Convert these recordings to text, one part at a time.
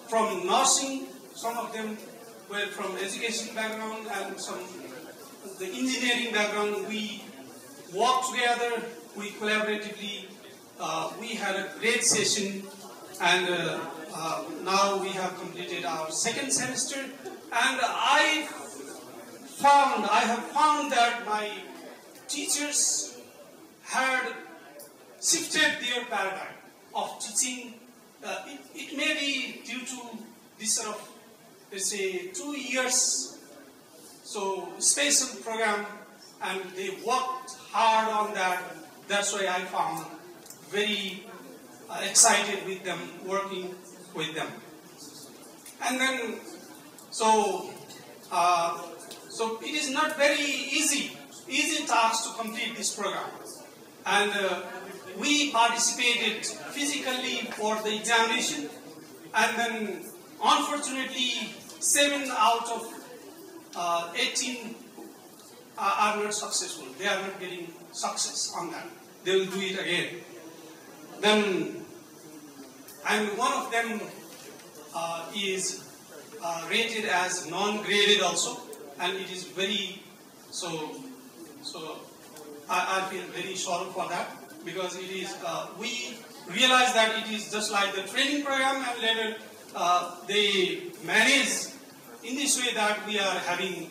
from nursing, some of them were from education background, and some the engineering background. We worked together, we collaboratively, we had a great session, and now we have completed our second semester, and I have found that my teachers had shifted their paradigm of teaching. It may be due to this sort of, let's say, 2 years so special program, and they worked hard on that. That's why I found very excited with them, working with them. And then, so it is not very easy task to complete this program. And we participated physically for the examination, and then unfortunately 7 out of 18 are not successful. They are not getting success on that. They will do it again. Then, and one of them is rated as non-graded also, and it is very, so I feel very sorry for that, because it is, we realize that it is just like the training program, and later they manage in this way that we are having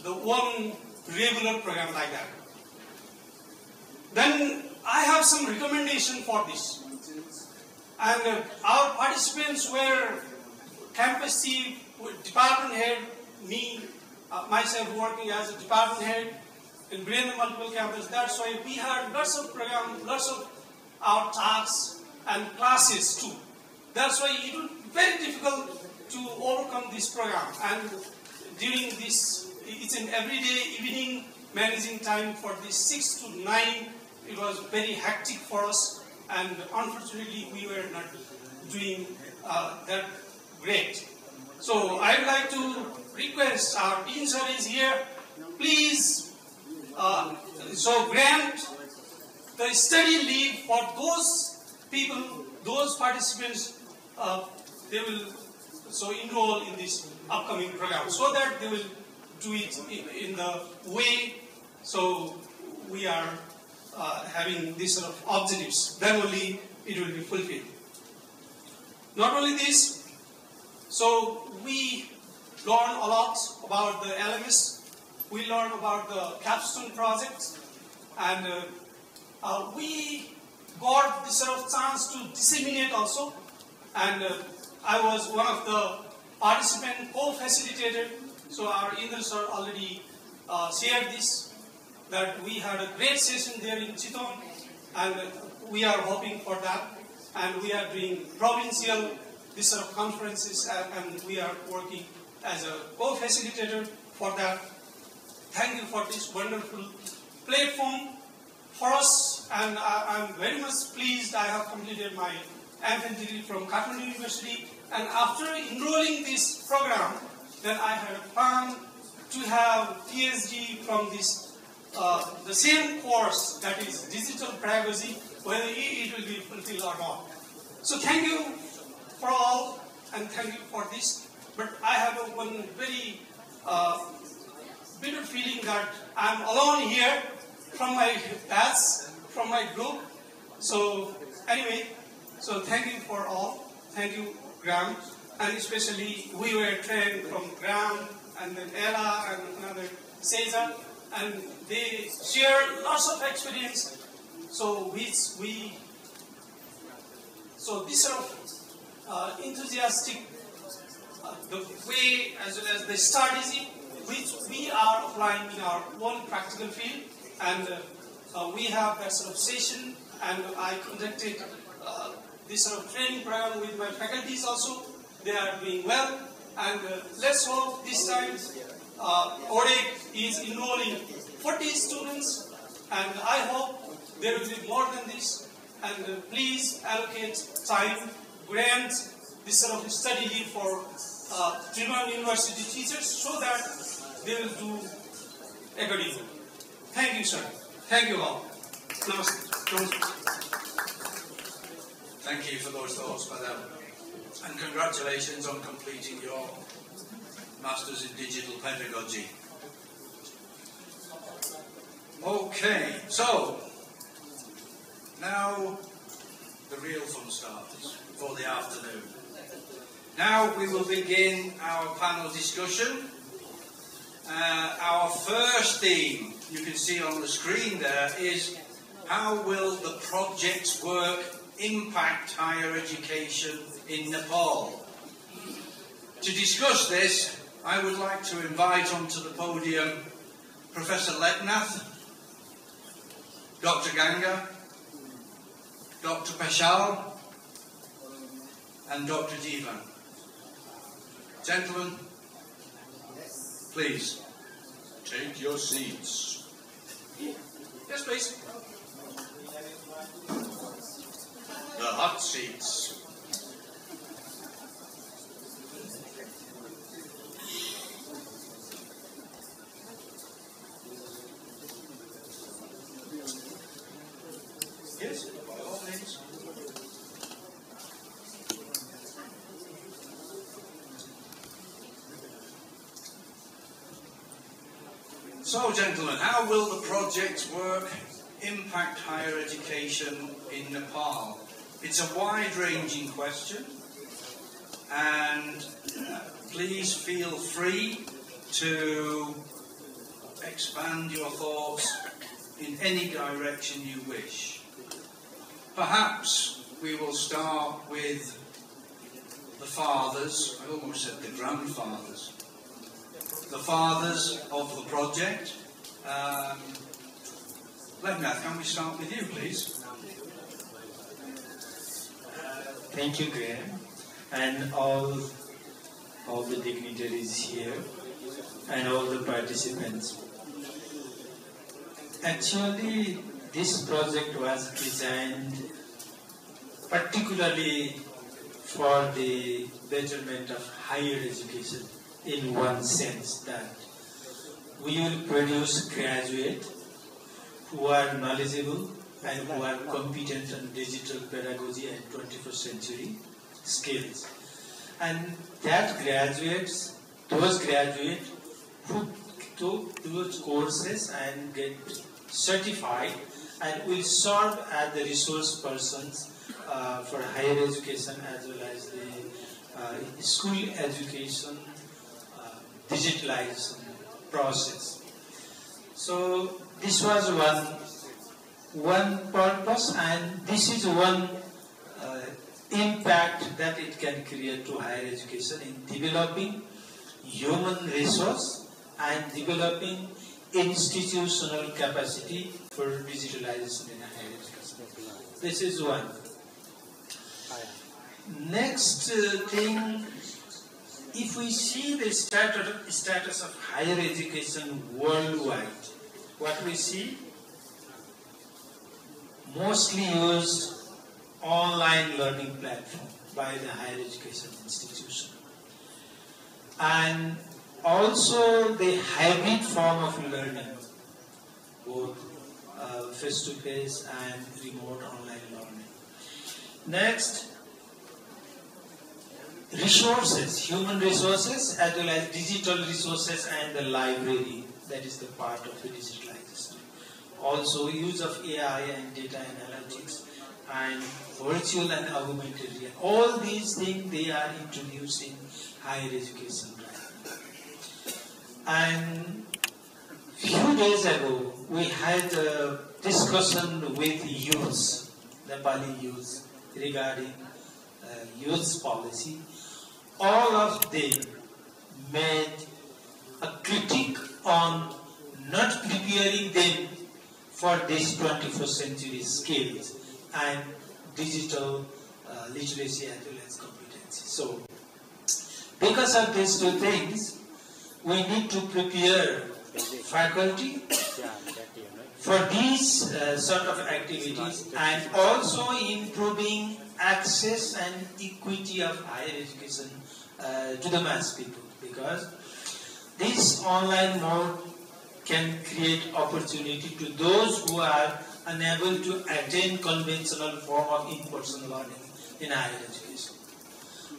the one regular program like that. Then I have some recommendation for this. And our participants were campus chief, department head, me, myself working as a department head in Virendra Multiple Campus. That's why we had lots of programs, lots of our tasks and classes too. That's why it was very difficult to overcome this program. And during this, it's an everyday evening managing time for this 6 to 9. It was very hectic for us, and unfortunately we were not doing that great. So I would like to request our Dean sir is here. Please, so grant the study leave for those people, those participants, they will so enroll in this upcoming program, so that they will do it in the way so we are having these sort of objectives. Then only it will be fulfilled. Not only this, so we learn a lot about the LMS. We learn about the capstone project, and we got this sort of chance to disseminate also. And I was one of the participant co-facilitator. So our Indra sir already shared this, that we had a great session there in Chittagong, and we are hoping for that. And we are doing provincial this sort of conferences, and we are working as a co-facilitator for that. Thank you for this wonderful platform for us, and I'm very much pleased. I have completed my MPhil degree from Kathmandu University, and after enrolling this program, then I had a plan to have PhD from this the same course, that is digital pedagogy, whether it will be fulfilled or not. So thank you for all, and thank you for this. But I have one very bitter feeling that I'm alone here from my batch, from my group. So anyway, so thank you for all. Thank you, Graham. And especially we were trained from Graham, and then Ella, and another Cesar, and they share lots of experience. So so this sort of enthusiastic the way, as well as the strategy which we are applying in our own practical field, and we have that sort of session, and I conducted this sort of training program with my faculties also. They are doing well, and let's hope this time ODEC is enrolling 40 students, and I hope there will be more than this. And please allocate time, grant this sort of study leave for Tribhuvan University teachers, so that they will do accordingly. Thank you, sir. Thank you all. Namaste. Thank you for those thoughts, Madam. And and congratulations on completing your Masters in Digital Pedagogy. Okay, so now the real fun starts for the afternoon. Now we will begin our panel discussion. Our first theme, you can see on the screen there, is how will the project's work impact higher education in Nepal? To discuss this, I would like to invite onto the podium Professor Leknath, Dr. Ganga, Dr. Peshal, and Dr. Jivan. Gentlemen, please, take your seats. Yes, please. The hot seats. Yes, by all means. So, gentlemen, how will the project's work impact higher education in Nepal? It's a wide-ranging question, and please feel free to expand your thoughts in any direction you wish. Perhaps we will start with the fathers, I almost said the grandfathers, the fathers of the project. Leknath, can we start with you, please? Thank you, Graham, and all the dignitaries here, and all the participants. Actually, this project was designed particularly for the betterment of higher education, in one sense that we will produce graduates who are knowledgeable and who are competent in digital pedagogy and 21st century skills. And those graduates who took those courses and get certified and will serve as the resource persons for higher education as well as the school education digitalization process. So this was one purpose, and this is one impact that it can create to higher education in developing human resource and developing institutional capacity for digitalization in higher education. This is one. Next thing, if we see the status of higher education worldwide, what we see, mostly used online learning platform by the higher education institution. And also the hybrid form of learning, both face-to-face and remote online learning. Next, resources, human resources as well as digital resources and the library, that is the part of the digitalization. Also use of AI and data analytics and virtual and augmented reality. All these things they are introduced in higher education right now. And few days ago we had a discussion with youth, Nepali youth, regarding youth policy. All of them made a critique on not preparing them for these 21st century skills and digital literacy as well as competency. So, because of these two things, we need to prepare faculty for these sort of activities and also improving access and equity of higher education to the mass people, because this online mode can create opportunity to those who are unable to attain conventional form of in-person learning in higher education.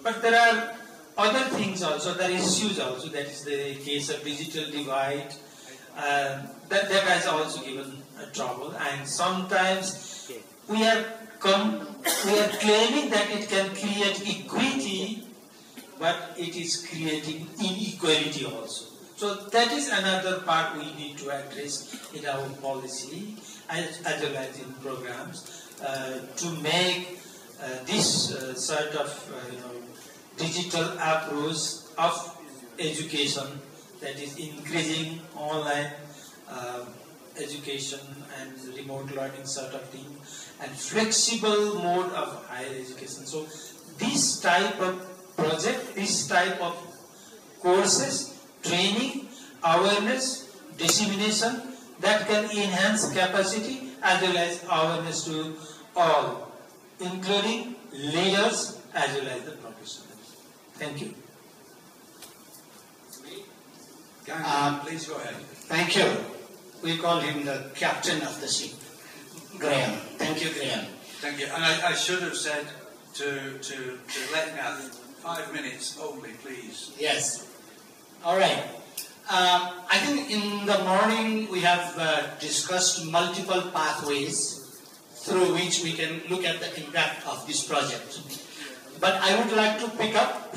But there are other things also, there are issues also, that is the case of digital divide, that has also given trouble, and sometimes we are claiming that it can create equity, but it is creating inequality also. So that is another part we need to address in our policy as well as in programs to make this sort of digital approach of education, that is increasing online education and remote learning sort of thing, and flexible mode of higher education. So this type of project, this type of courses, training, awareness, dissemination, that can enhance capacity as well as awareness to all, including leaders as well as the professionals. Thank you. Please go ahead. Thank you. We call him the captain of the ship, Graham. Thank you, Graham. Thank you. And I should have said to let me have 5 minutes only, please. Yes. All right. I think in the morning we have discussed multiple pathways through which we can look at the impact of this project. But I would like to pick up,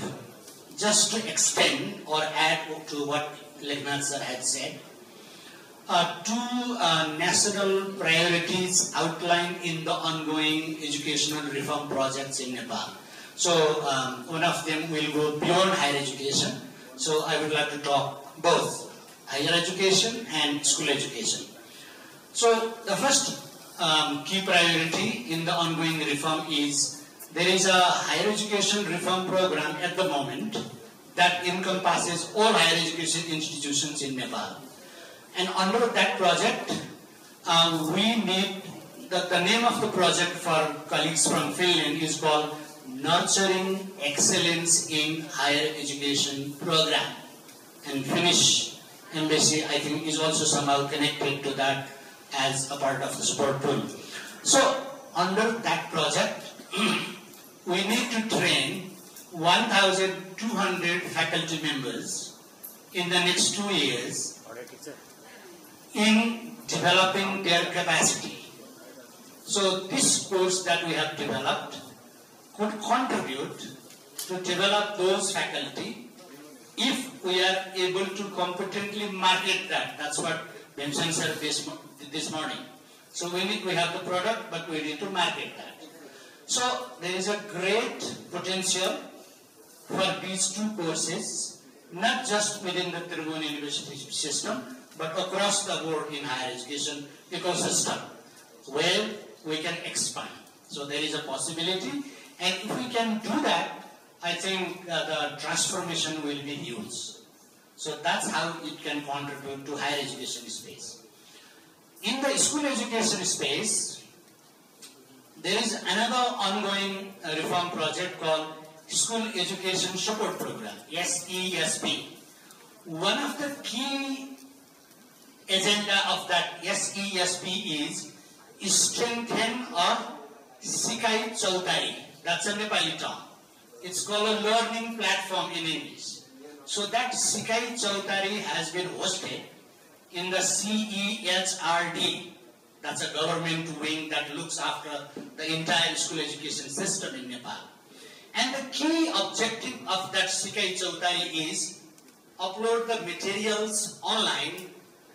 just to extend or add to what Leknath sir had said, two national priorities outlined in the ongoing educational reform projects in Nepal. So one of them will go beyond higher education. So I would like to talk both higher education and school education. So the first key priority in the ongoing reform is there is a higher education reform program at the moment that encompasses all higher education institutions in Nepal. And under that project, we need, the name of the project for colleagues from Finland is called Nurturing Excellence in Higher Education Program. And Finnish embassy, I think, is also somehow connected to that as a part of the support pool. So, under that project, we need to train 1,200 faculty members in the next 2 years in developing their capacity. So, this course that we have developed could contribute to develop those faculty if we are able to competently market that. That's what Bhimsen said this morning. So we have the product, but we need to market that. So there is a great potential for these two courses, not just within the Tribhuvan University system, but across the board in higher education ecosystem, where we can expand. So there is a possibility, and if we can do that, I think the transformation will be huge. So that's how it can contribute to higher education space. In the school education space, there is another ongoing reform project called School Education Support Program, SESP. One of the key agenda of that SESP is strengthen or Sikai Chautari. That's a Nepali term. It's called a learning platform in English. So that Sikai Chautari has been hosted in the CEHRD. That's a government wing that looks after the entire school education system in Nepal. And the key objective of that Sikai Chautari is upload the materials online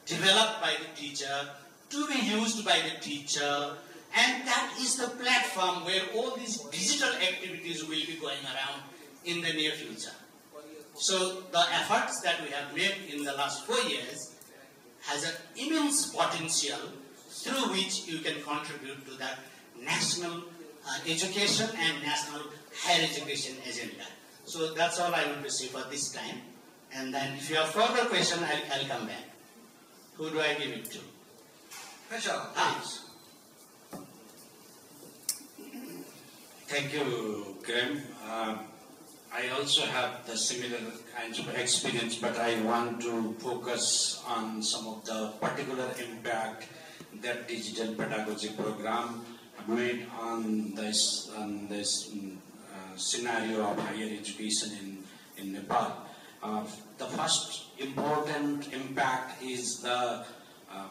developed by the teacher to be used by the teacher. And that is the platform where all these digital activities will be going around in the near future. So the efforts that we have made in the last 4 years has an immense potential through which you can contribute to that national education and national higher education agenda. So that's all I want to say for this time. And then if you have further questions, I'll come back. Who do I give it to? Vishal, please. Thank you, Graham. I also have the similar kinds of experience, but I want to focus on some of the particular impact that digital pedagogy program made on this scenario of higher education in Nepal. The first important impact is the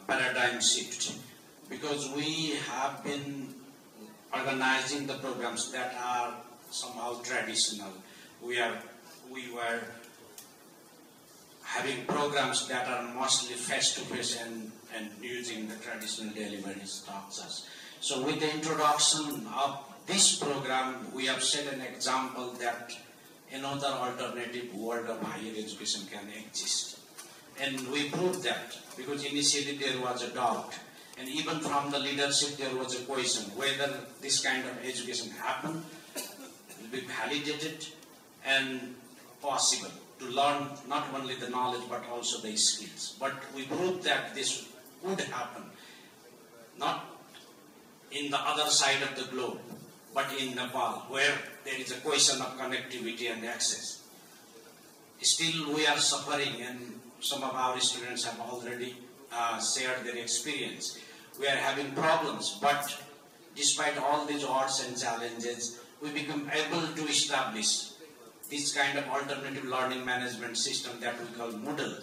paradigm shift, because we have been organizing the programs that are somehow traditional. We were having programs that are mostly face-to-face and using the traditional delivery structures. So with the introduction of this program, we have set an example that another alternative world of higher education can exist. And we proved that, because initially there was a doubt. And even from the leadership there was a question whether this kind of education happen, will be validated and possible to learn not only the knowledge but also the skills. But we proved that this would happen, not in the other side of the globe, but in Nepal, where there is a question of connectivity and access. Still we are suffering, and some of our students have already shared their experience. We are having problems, but despite all these odds and challenges, we become able to establish this kind of alternative learning management system that we call Moodle.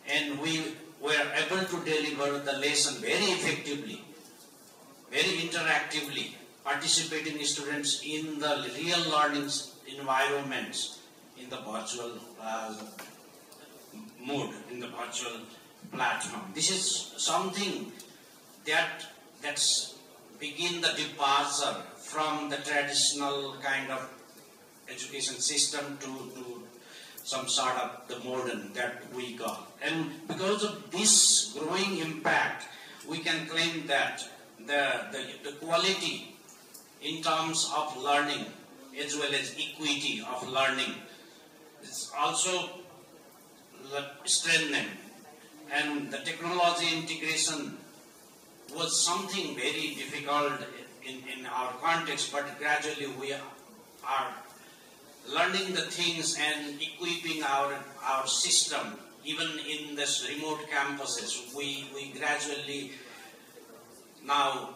And we were able to deliver the lesson very effectively, very interactively, participating students in the real learning environments in the virtual mode, in the virtual platform. This is something that's begin the departure from the traditional kind of education system to some sort of the modern that we got. And because of this growing impact, we can claim that the quality in terms of learning as well as equity of learning is also strengthened. And the technology integration was something very difficult in our context, but gradually we are learning the things and equipping our system. Even in this remote campuses, we gradually now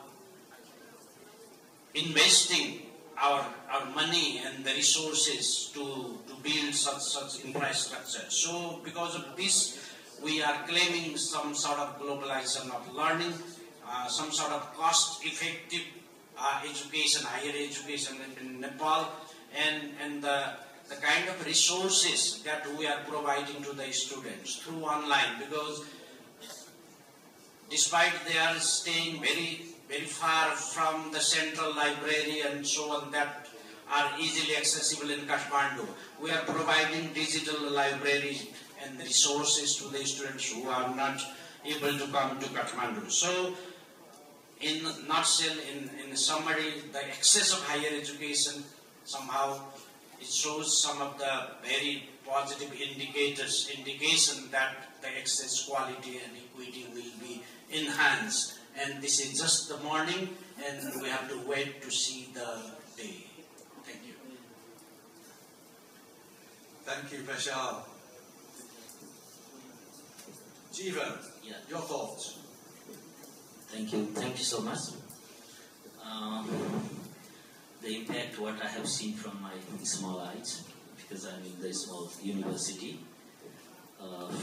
investing our money and the resources to build such infrastructure. So because of this, we are claiming some sort of globalization of learning, some sort of cost-effective education, higher education in Nepal, and the kind of resources that we are providing to the students through online, because despite they are staying very, very far from the central library and so on that are easily accessible in Kathmandu, we are providing digital libraries and resources to the students who are not able to come to Kathmandu. So, in a nutshell, in summary, the access of higher education, somehow it shows some of the very positive indication that the access, quality and equity will be enhanced. And this is just the morning, and we have to wait to see the day. Thank you. Thank you, Vishal. Jeevan, your thoughts? Thank you so much. The impact, what I have seen from my small eyes, because I'm in the small university.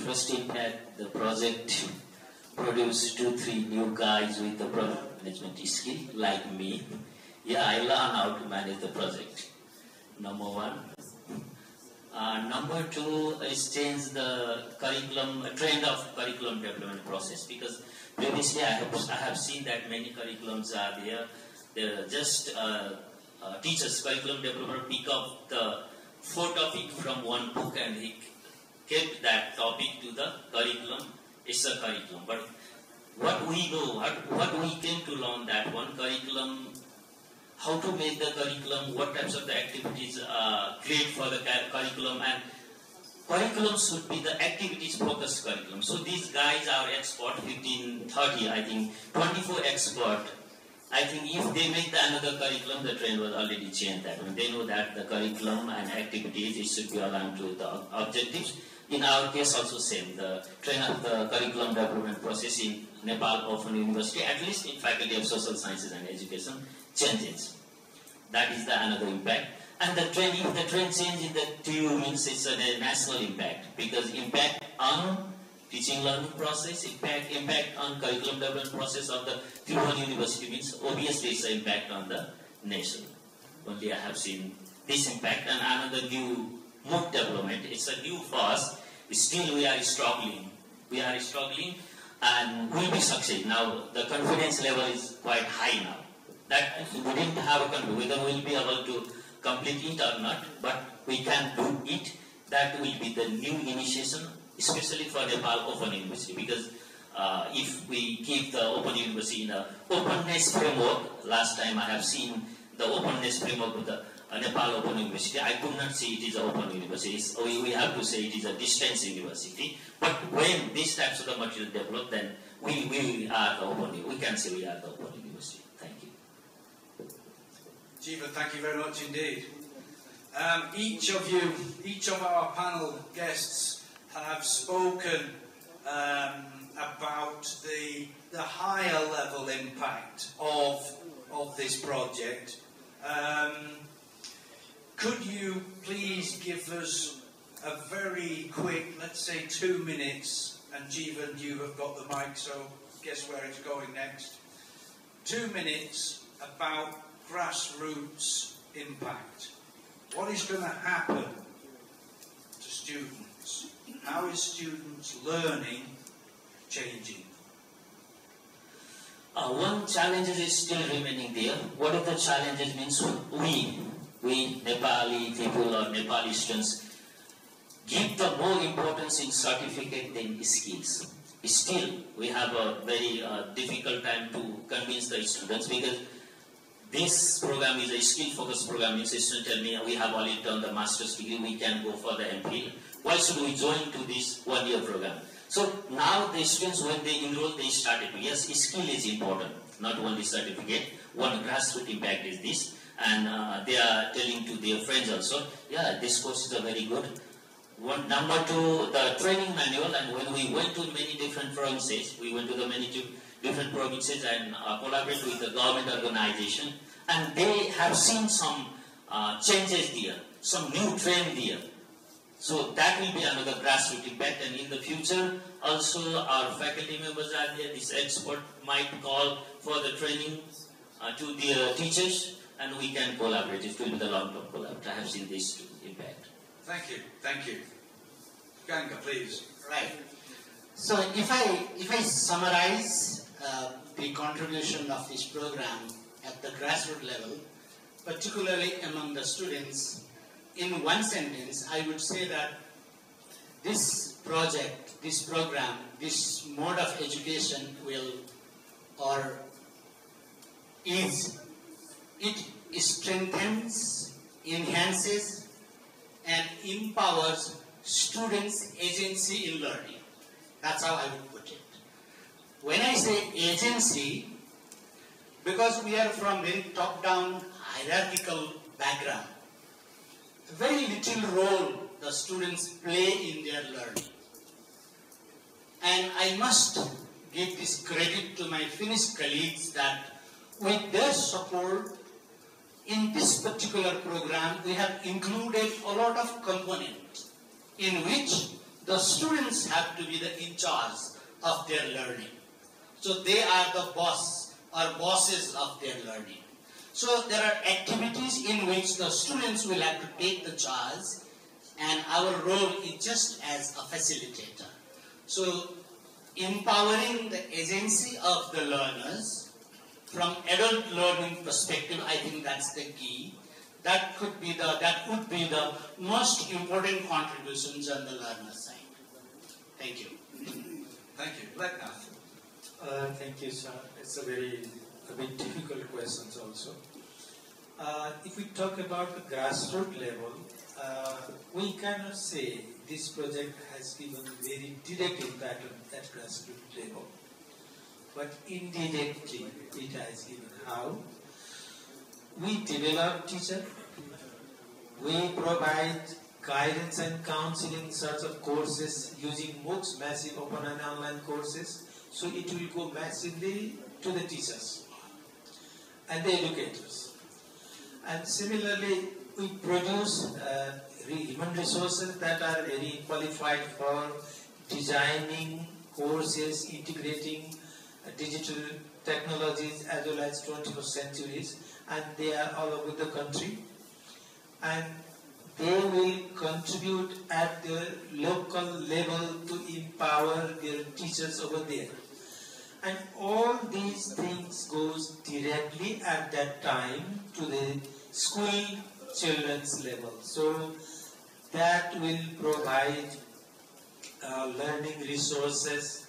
First impact, the project produced 2-3 new guys with the project management skill, like me. Yeah, I learned how to manage the project. Number one. Number two is change the curriculum, trend of curriculum development process, because previously I have seen that many curriculums are there. They're just teachers, curriculum developer pick up the 4 topic from one book and he kept that topic to the curriculum. It's a curriculum. But what we know, what we came to learn that one curriculum, how to make the curriculum, what types of the activities create for the curriculum, and curriculum should be the activities focused curriculum. So these guys are expert, 15, 30, I think, 24 expert. I think if they make another curriculum, the trend was already changed that one. They know that the curriculum and activities, it should be aligned to the objectives. In our case also same, the trend of the curriculum development process in Nepal Open University, at least in Faculty of Social Sciences and Education, changes. That is the another impact. And the trend change in the TU means it's a national impact, because impact on teaching learning process, impact on curriculum development process of the Tribhuvan University means obviously it's an impact on the nation. Only I have seen this impact. And another new MOOC development, it's a new for us. Still we are struggling. And we'll be succeed. Now the confidence level is quite high now. That we didn't have a confidence whether we'll be able to complete it or not, but we can do it. That will be the new initiation, especially for Nepal Open University, because if we keep the Open University in a openness framework, last time I have seen the openness framework with the Nepal Open University, I could not say it is an open university. We have to say it is a distance university. But when these types of the material develop, then we are the open. We can say we are the open university. Thank you. Jeevan, thank you very much indeed. Each of our panel guests have spoken about the higher level impact of this project. Could you please give us a very quick, let's say 2 minutes, and Jeevan, you have got the mic, so guess where it's going next. 2 minutes about grassroots impact. What is going to happen to students? How is students' learning changing? One challenge is still remaining there. What are the challenges means we Nepali people or Nepali students give the more importance in certificate than skills. Still, we have a very difficult time to convince the students, because this program is a skill-focused program. Means students tell me we have already done the master's degree, we can go for the MPhil. Why should we join to this one-year program? So now the students, when they enroll, they started to, yes, skill is important, not only certificate. One grassroots impact is this. And they are telling to their friends also, yeah, this course is a very good. Number two, the training manual. And when we went to many different provinces, different provinces and collaborate with the government organization, and they have seen some changes there, some new trend there. So that will be another grassroots impact. And in the future, also our faculty members are there. This expert might call for the training to their teachers, and we can collaborate. It will be the long-term collaboration. I have seen this impact. Thank you. Ganga, please. Right. So if I summarize the contribution of this program at the grassroots level, particularly among the students, in one sentence, I would say that this project, this program, this mode of education it strengthens, enhances, and empowers students' agency in learning. That's how I would put it. When I say agency, because we are from very top-down hierarchical background, very little role the students play in their learning. And I must give this credit to my Finnish colleagues that with their support in this particular program, we have included a lot of components in which the students have to be in charge of their learning. So they are the boss or bosses of their learning. So there are activities in which the students will have to take the charge, and our role is just as a facilitator. So empowering the agency of the learners from adult learning perspective, I think that's the key. That would be the most important contributions on the learner side. Thank you. Thank you. Leknath. Thank you, sir. It's a bit difficult questions also. If we talk about the grassroots level, we cannot say this project has given very direct impact on that grassroots level. But indirectly, it has given how? We develop teachers, we provide guidance and counseling sorts of courses using MOOCs, massive open and online courses. So it will go massively to the teachers and the educators. And similarly, we produce human resources that are very qualified for designing courses, integrating digital technologies as well as 21st centuries, and they are all over the country. And they will contribute at the local level to empower their teachers over there. And all these things goes directly at that time to the school children's level. So that will provide learning resources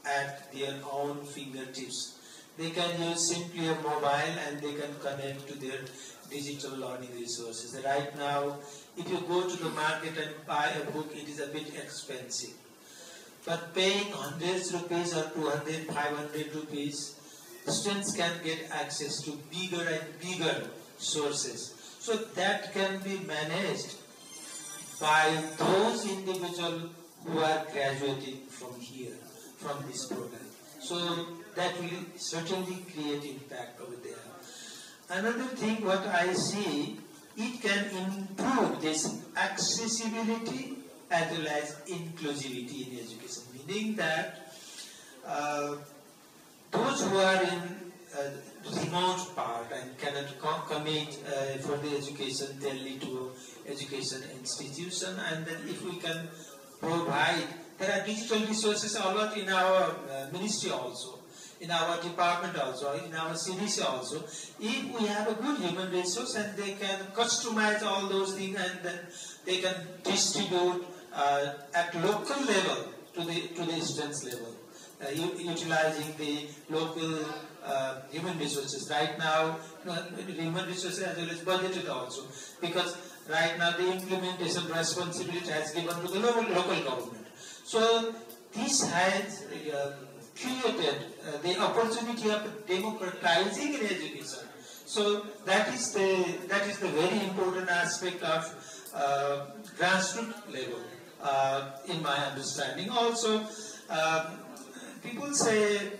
at their own fingertips. They can use simply a mobile and they can connect to their digital learning resources. Right now, if you go to the market and buy a book, it is a bit expensive. But paying hundreds rupees or 200, 500 rupees, students can get access to bigger and bigger sources. So that can be managed by those individuals who are graduating from here, from this program. So that will certainly create impact over there. Another thing what I see, it can improve this accessibility as well as inclusivity in education, meaning that those who are in remote part and cannot commit for the education daily to education institution, and then if we can provide, there are digital resources a lot in our ministry also, in our department also, in our CDC also. If we have a good human resource and they can customize all those things and then they can distribute at local level to the students level, utilizing the local human resources. Right now, human resources as well as budgeted also, because right now the implementation responsibility has given to the local government. So this has created the opportunity of democratizing in education. So that is the very important aspect of grassroots level, in my understanding. Also, people say,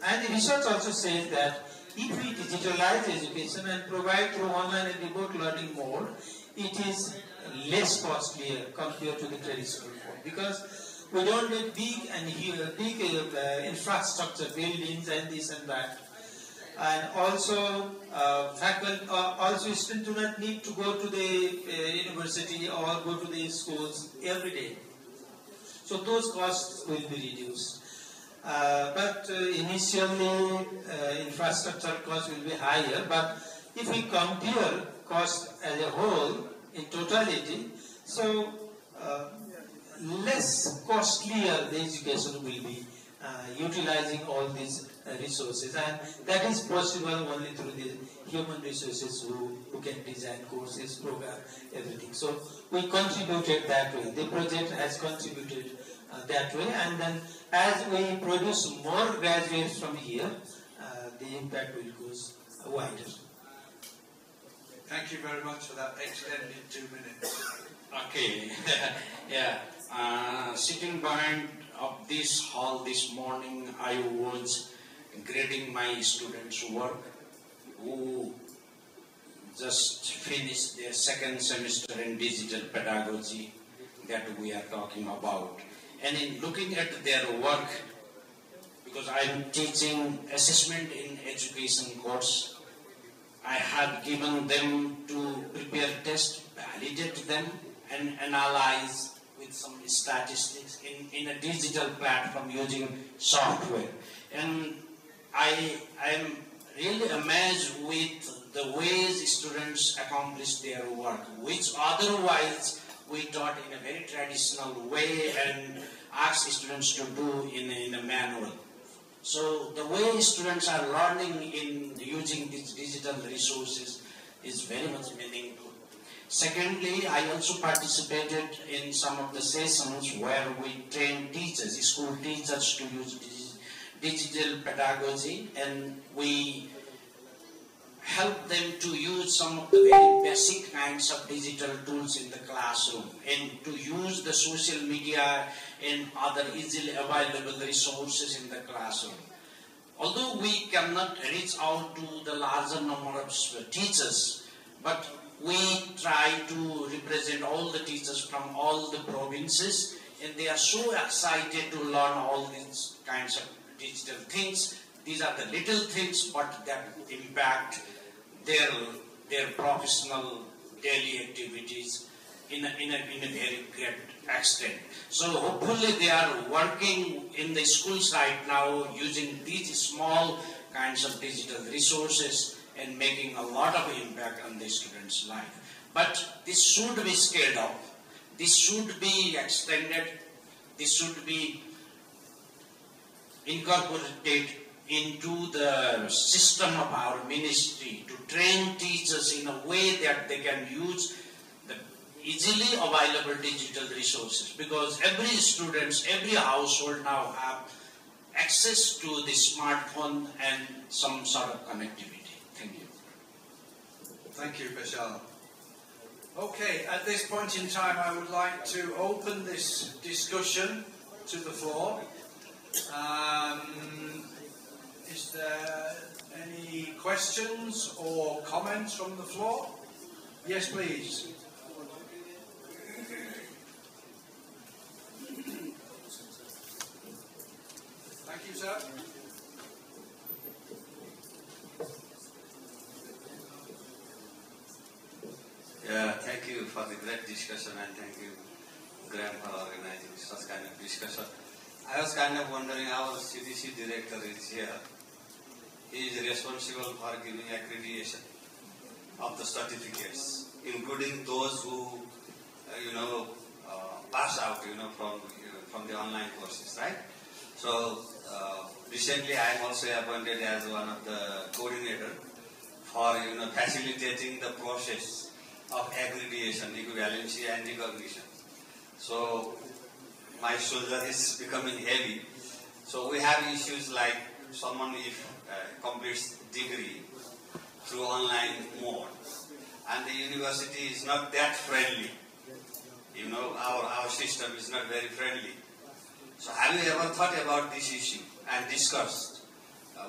and the research also says that if we digitalize education and provide through online and remote learning mode, it is less costly compared to the traditional form, because we don't need big infrastructure buildings and this and that. And also, also students do not need to go to the university or go to the schools every day. So those costs will be reduced. But initially, infrastructure costs will be higher. But if we compare cost as a whole in totality, so less costlier the education will be utilizing all these resources, and that is possible only through the human resources who can design courses, program, everything. So we contributed that way. The project has contributed that way, and then as we produce more graduates from here, the impact will go wider. Thank you very much for that extended 2 minutes. Okay, yeah. Sitting behind of this hall this morning, I was grading my students' work who just finished their second semester in digital pedagogy that we are talking about. And in looking at their work, because I am teaching assessment in education course, I have given them to prepare tests, validate them, and analyze with some statistics in a digital platform using software. And I am really amazed with the ways students accomplish their work, which otherwise we taught in a very traditional way and asked students to do in a manual. So the way students are learning in using these digital resources is very much meaningful. Secondly, I also participated in some of the sessions where we train teachers, school teachers, to use digital pedagogy, and we help them to use some of the very basic kinds of digital tools in the classroom, and to use the social media and other easily available resources in the classroom. Although we cannot reach out to the larger number of teachers, but we try to represent all the teachers from all the provinces, and they are so excited to learn all these kinds of digital things. These are the little things, but that impact their professional daily activities in a very great extent. So hopefully they are working in the schools right now using these small kinds of digital resources and making a lot of impact on the students' life. But this should be scaled up. This should be extended. This should be incorporated into the system of our ministry to train teachers in a way that they can use the easily available digital resources, because every students, every household now have access to the smartphone and some sort of connectivity. Thank you. Thank you, Bashar. Okay, at this point in time, I would like to open this discussion to the floor. Is there any questions or comments from the floor? Yes, please. Thank you, sir. Yeah, thank you for the great discussion, and thank you, Graham, for organizing such kind of discussion. I was kind of wondering, our CDC director is here. He is responsible for giving accreditation of the certificates, including those who, pass out, from the online courses, right? So, recently I am also appointed as one of the coordinator for, facilitating the process of accreditation, equivalency and recognition. So, my shoulder is becoming heavy. So, we have issues like someone if completes degree through online mode, and the university is not that friendly. Our system is not very friendly. So have you ever thought about this issue and discussed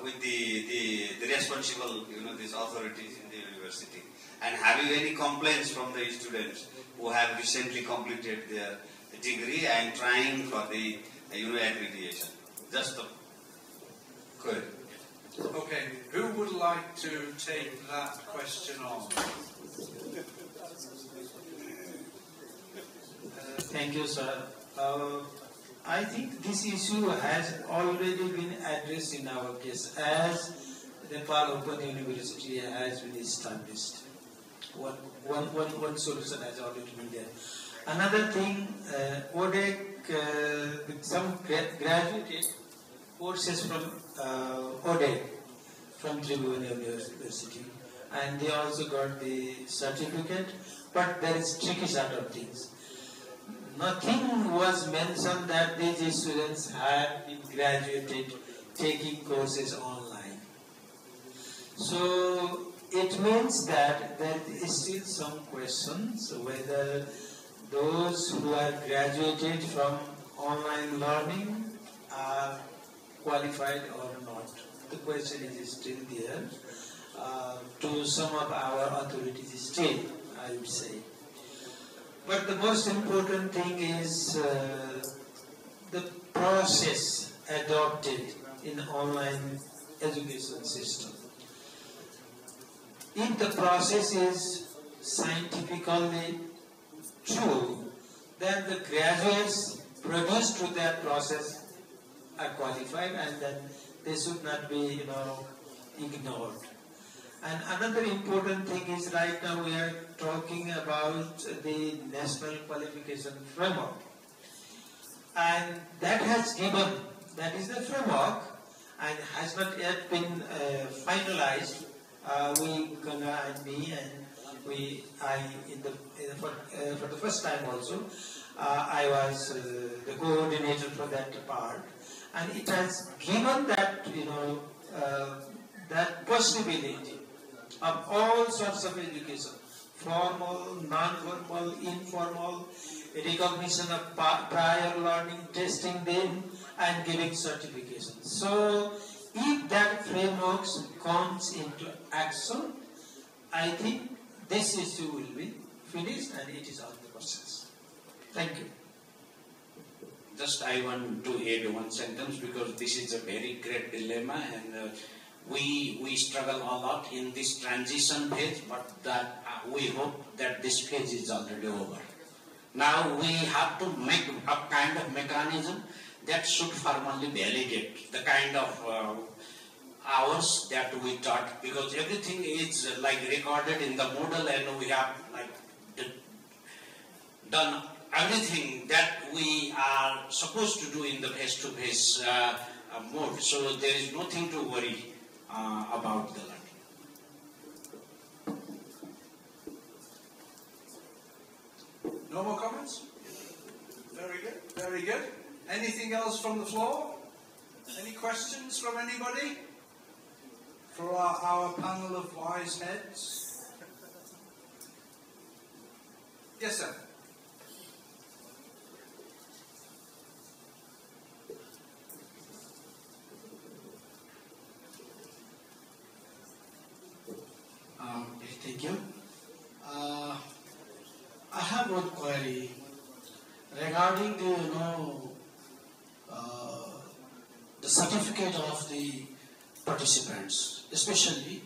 with the responsible, these authorities in the university? And have you any complaints from the students who have recently completed their degree and trying for the, accreditation? Just good. Okay, who would like to take that question on? Thank you, sir. I think this issue has already been addressed in our case as Nepal Open University has been established. One solution has already been there. Another thing, ODEC, with some graduated courses from ODEC from Tribhuvan University, and they also got the certificate, but there is tricky sort of things. Nothing was mentioned that these students had been graduated taking courses online. So it means that there is still some questions whether those who are graduated from online learning are qualified or not. The question is still there to some of our authorities still, I would say. But the most important thing is the process adopted in online education system. If the process is scientifically true, then the graduates produced through that process are qualified, and then they should not be, ignored. And another important thing is right now we are talking about the National Qualification Framework. And that is the framework and has not yet been finalized. Ganga and me and for the first time also, I was the coordinator for that part. And it has given that, that possibility of all sorts of education, formal, non-formal, informal, recognition of prior learning, testing them, and giving certification. So, if that framework comes into action, I think this issue will be finished and it is on the process. Thank you. Just I want to add one sentence because this is a very great dilemma, and we struggle a lot in this transition phase, but that we hope that this phase is already over. Now we have to make a kind of mechanism that should formally validate the kind of hours that we taught, because everything is like recorded in the Moodle, and we have like done everything that we are supposed to do in the face-to-face mode. So there is nothing to worry about the learning. No more comments? Very good, very good. Anything else from the floor? Any questions from anybody? For our panel of wise heads? Yes, sir. Thank you. I have one query regarding the certificate of the participants. Especially,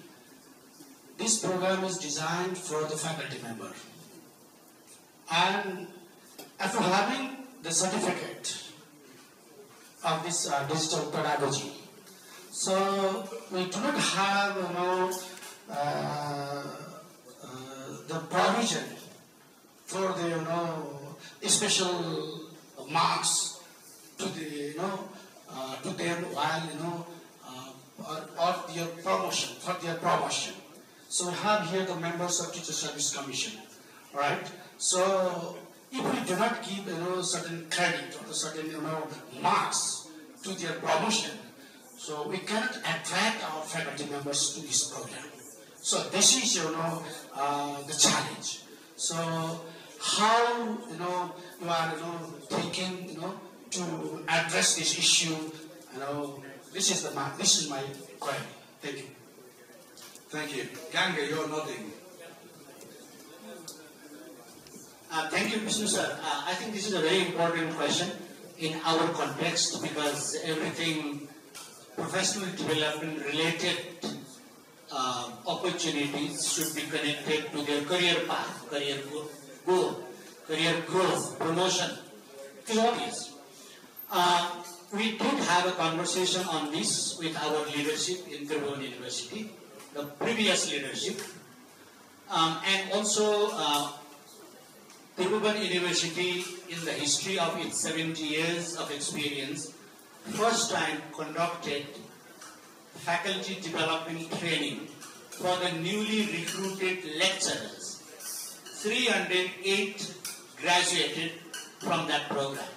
this program is designed for the faculty member, and after having the certificate of this digital pedagogy, so we do not have the provision for the special marks to the to them while or their promotion, for their promotion. So we have here the members of Teacher Service Commission, right? So if we do not give certain credit or certain marks to their promotion, so we cannot attract our faculty members to this program. So this is the challenge. So how you are thinking to address this issue? This is my query. Thank you. Thank you. Ganga, you're nodding. Thank you, Vishnu sir. I think this is a very important question in our context, because everything professional development related opportunities should be connected to their career path, career goal, career growth, promotion. It is obvious. We did have a conversation on this with our leadership in Tribhuvan University, the previous leadership, and also Tribhuvan University, in the history of its 70 years of experience, first time conducted faculty development training for the newly recruited lecturers. 308 graduated from that program.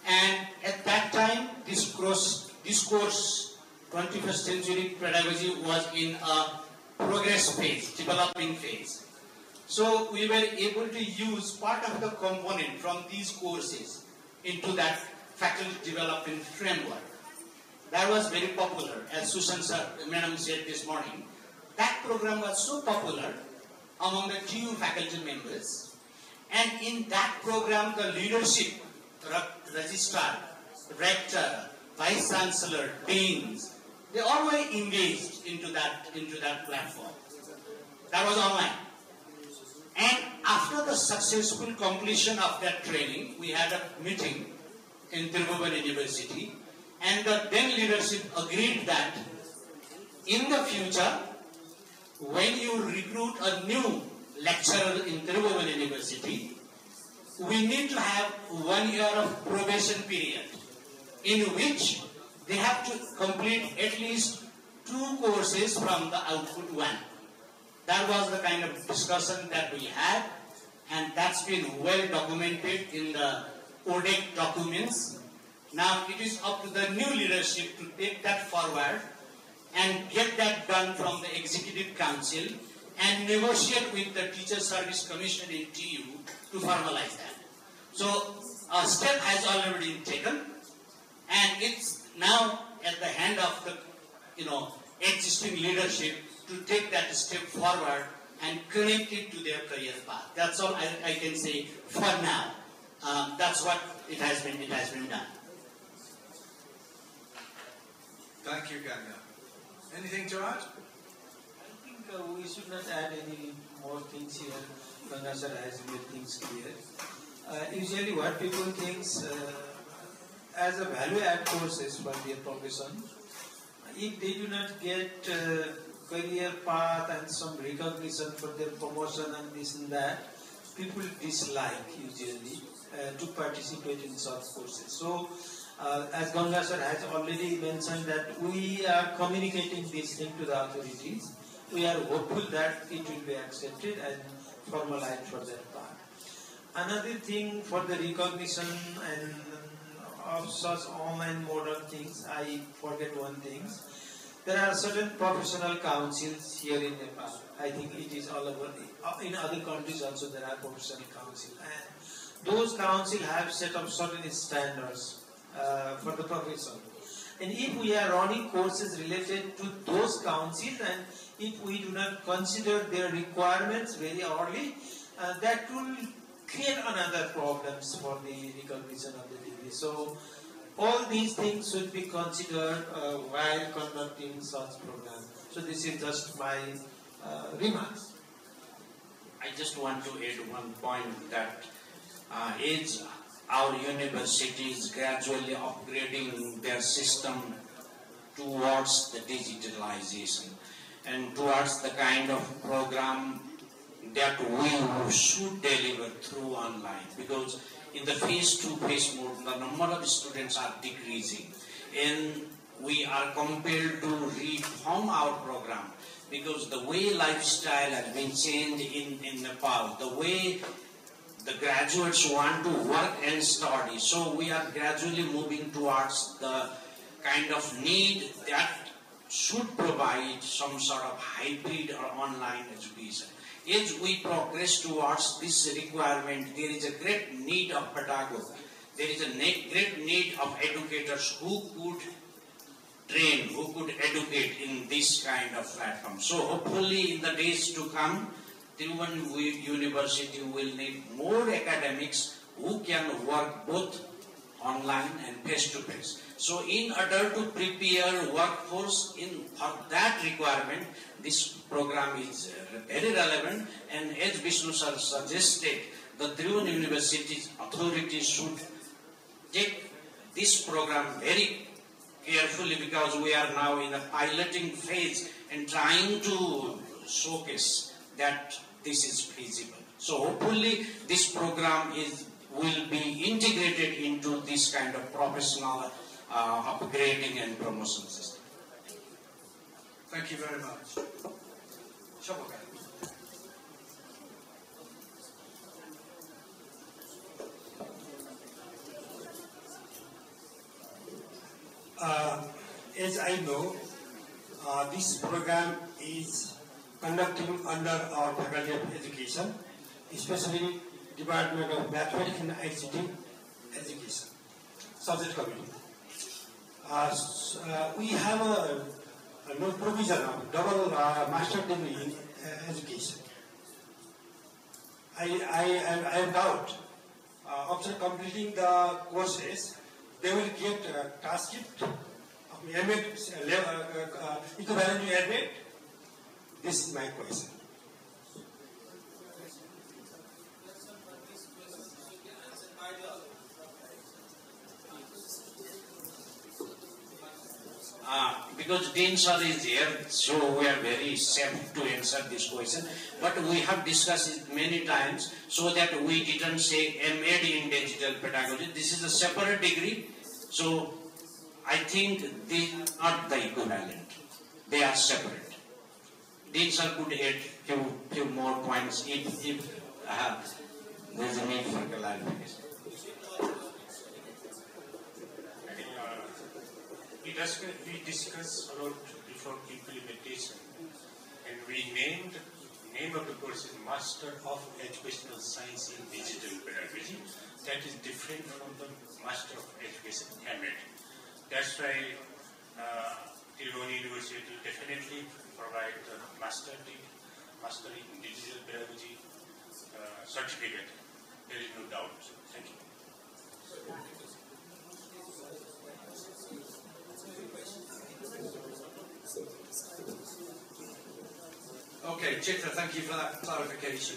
And at that time, this course, 21st century pedagogy, was in a progress phase, developing phase. So we were able to use part of the component from these courses into that faculty development framework. That was very popular, as Susan sir, madam said this morning. That program was so popular among the TU faculty members, and in that program, the leadership, registrar, rector, vice chancellor, deans, they all were engaged into that platform. That was online. And after the successful completion of that training, we had a meeting in Tribhuvan University, and the then leadership agreed that in the future, when you recruit a new lecturer in Tribhuvan University, we need to have 1 year of probation period in which they have to complete at least 2 courses from the output 1. That was the kind of discussion that we had, and that's been well documented in the ODEC documents. Now it is up to the new leadership to take that forward and get that done from the Executive Council and negotiate with the Teacher Service Commission in TU to formalize that. So a step has already been taken, and it's now at the hand of the existing leadership to take that step forward and connect it to their career path. That's all I can say for now. That's what it has been done. Thank you, Ganga. Anything to add? I think we should not add any more things here. Ganga sir has made things clear. Usually what people think as a value-add courses for their profession, if they do not get career path and some recognition for their promotion and this and that, people dislike usually to participate in such courses. So, as Ganga sir has already mentioned that we are communicating this thing to the authorities. We are hopeful that it will be accepted and formalized for that part. Another thing for the recognition and of such online model things, I forget one thing. There are certain professional councils here in Nepal. I think it is all over. In other countries also there are professional councils. And those councils have set up certain standards for the profession. And if we are running courses related to those councils and if we do not consider their requirements very early, that will create another problems for the recognition of the degree. So all these things should be considered while conducting such programs. So this is just my remarks. I just want to add one point that as our universities gradually upgrading their system towards the digitalization and towards the kind of program that we should deliver through online, because in the phase 2, phase mode, the number of students are decreasing and we are compelled to reform our program because the way lifestyle has been changed in Nepal, the way the graduates want to work and study. So we are gradually moving towards the kind of need that should provide some sort of hybrid or online education. As we progress towards this requirement, there is a great need of pedagogy. There is a great need of educators who could train, who could educate in this kind of platform. So hopefully in the days to come, Tiruvannamalai University will need more academics who can work both online and face-to-face. So in order to prepare workforce for that requirement, this program is very relevant, and as Vishnu sir suggested, the Tiruvannamalai University's authorities should take this program very carefully because we are now in a piloting phase and trying to showcase that this is feasible. So hopefully this program will be integrated into this kind of professional upgrading and promotion system. Thank you very much. Shobhaka. As I know, this program is conducting under our Faculty of Education, especially Department of Mathematics and ICT Education, Subject Committee. We have no provision of double master degree in education. I doubt after completing the courses, they will get a transcript of MA equivalent to MA. This is my question. Because Dean sir is here, so we are very safe to answer this question. But we have discussed it many times so that we didn't say MAd in digital pedagogy. This is a separate degree, so I think they are not the equivalent. They are separate. Dean sir could add few more points if there is a need for clarification. We discussed about before implementation, and we named name of the course is Master of Educational Science in Digital Pedagogy. That is different from the Master of Education MAd. That's why Tiruvannamalai University will definitely provide the master degree, Master in Digital Pedagogy certificate. There is no doubt. Thank you. Okay, Chitra, thank you for that clarification.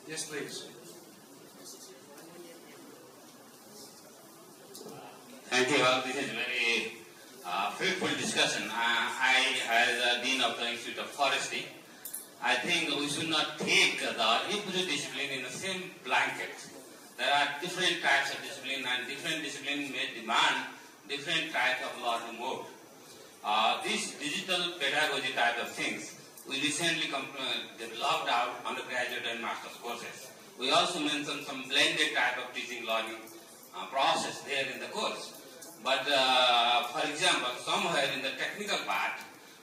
Yes, please. Thank you all. This is very fruitful discussion. I, as a Dean of the Institute of Forestry, I think we should not take the every discipline in the same blanket. There are different types of discipline, and different discipline may demand different types of learning mode. This digital pedagogy type of things, we recently developed our undergraduate and master's courses. We also mentioned some blended type of teaching learning process there in the course. But for example, somewhere in the technical part,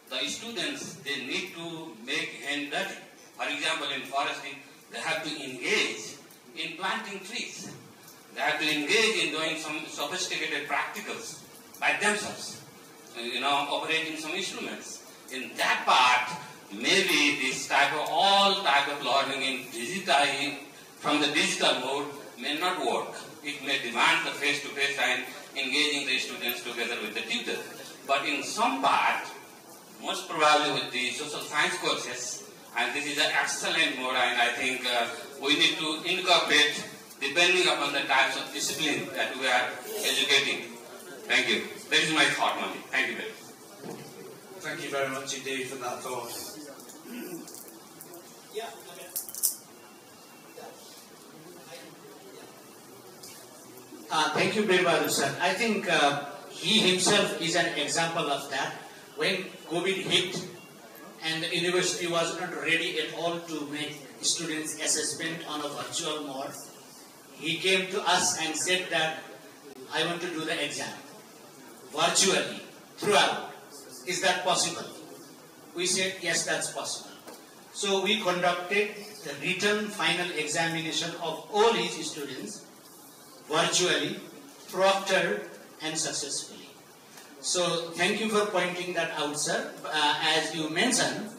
the students, they need to make hand dirty. For example, in forestry, they have to engage in planting trees. They have to engage in doing some sophisticated practicals by themselves, operating some instruments. In that part, maybe this type of, all type of learning in digital, from the digital mode may not work. It may demand the face-to-face and engaging the students together with the tutor. But in some part, most probably with the social science courses, and this is an excellent mode, and I think we need to incorporate depending upon the types of discipline that we are educating. Thank you. That is my thought, Mani. Thank you very much. Thank you very much indeed for that thought. Yeah. Thank you, Bir Bahadur sir. I think he himself is an example of that. When COVID hit and the university was not ready at all to make students assessment on a virtual mode, he came to us and said that I want to do the exam virtually throughout. Is that possible? We said yes, that's possible. So we conducted the written final examination of all his students virtually, proctored and successfully. So thank you for pointing that out, sir. As you mentioned,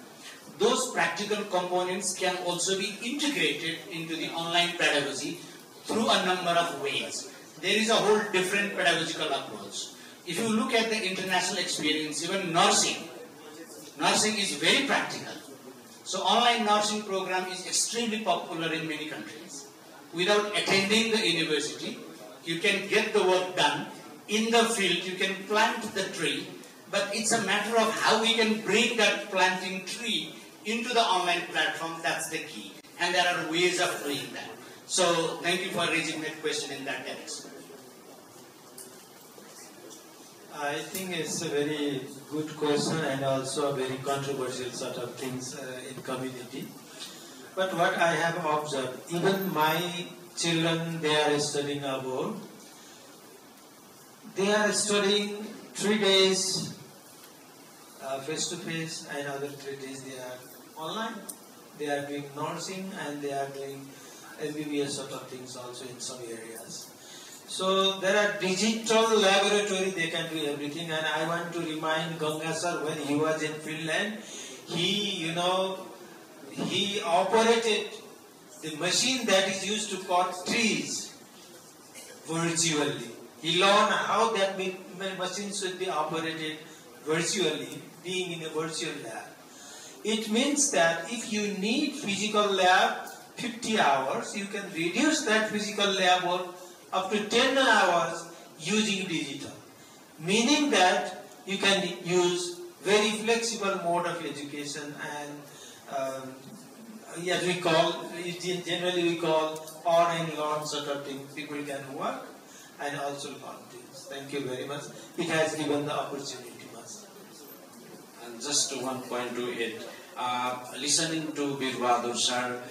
those practical components can also be integrated into the online pedagogy through a number of ways. There is a whole different pedagogical approach. If you look at the international experience, even nursing is very practical. So online nursing program is extremely popular in many countries. Without attending the university, you can get the work done in the field, you can plant the tree, but it's a matter of how we can bring that planting tree into the online platform. That's the key. And there are ways of doing that. So thank you for raising that question in that direction. I think it's a very good question and also a very controversial sort of things in community. But what I have observed, even my children, they are studying abroad. They are studying 3 days face-to-face and other 3 days they are online. They are doing nursing and they are doing MBBS sort of things also in some areas. So there are digital laboratory, they can do everything. And I want to remind Ganga sir, when he was in Finland, he operated the machine that is used to cut trees virtually. He learned how that machine should be operated virtually, being in a virtual lab. It means that if you need physical lab 50 hours, you can reduce that physical lab work up to 10 hours using digital. Meaning that you can use very flexible mode of education and as we call, generally we call on and learn sort of thing. People can work and also learn things. Thank you very much. It has given the opportunity to us. And just one point to it. Listening to Bir Bahadur sir,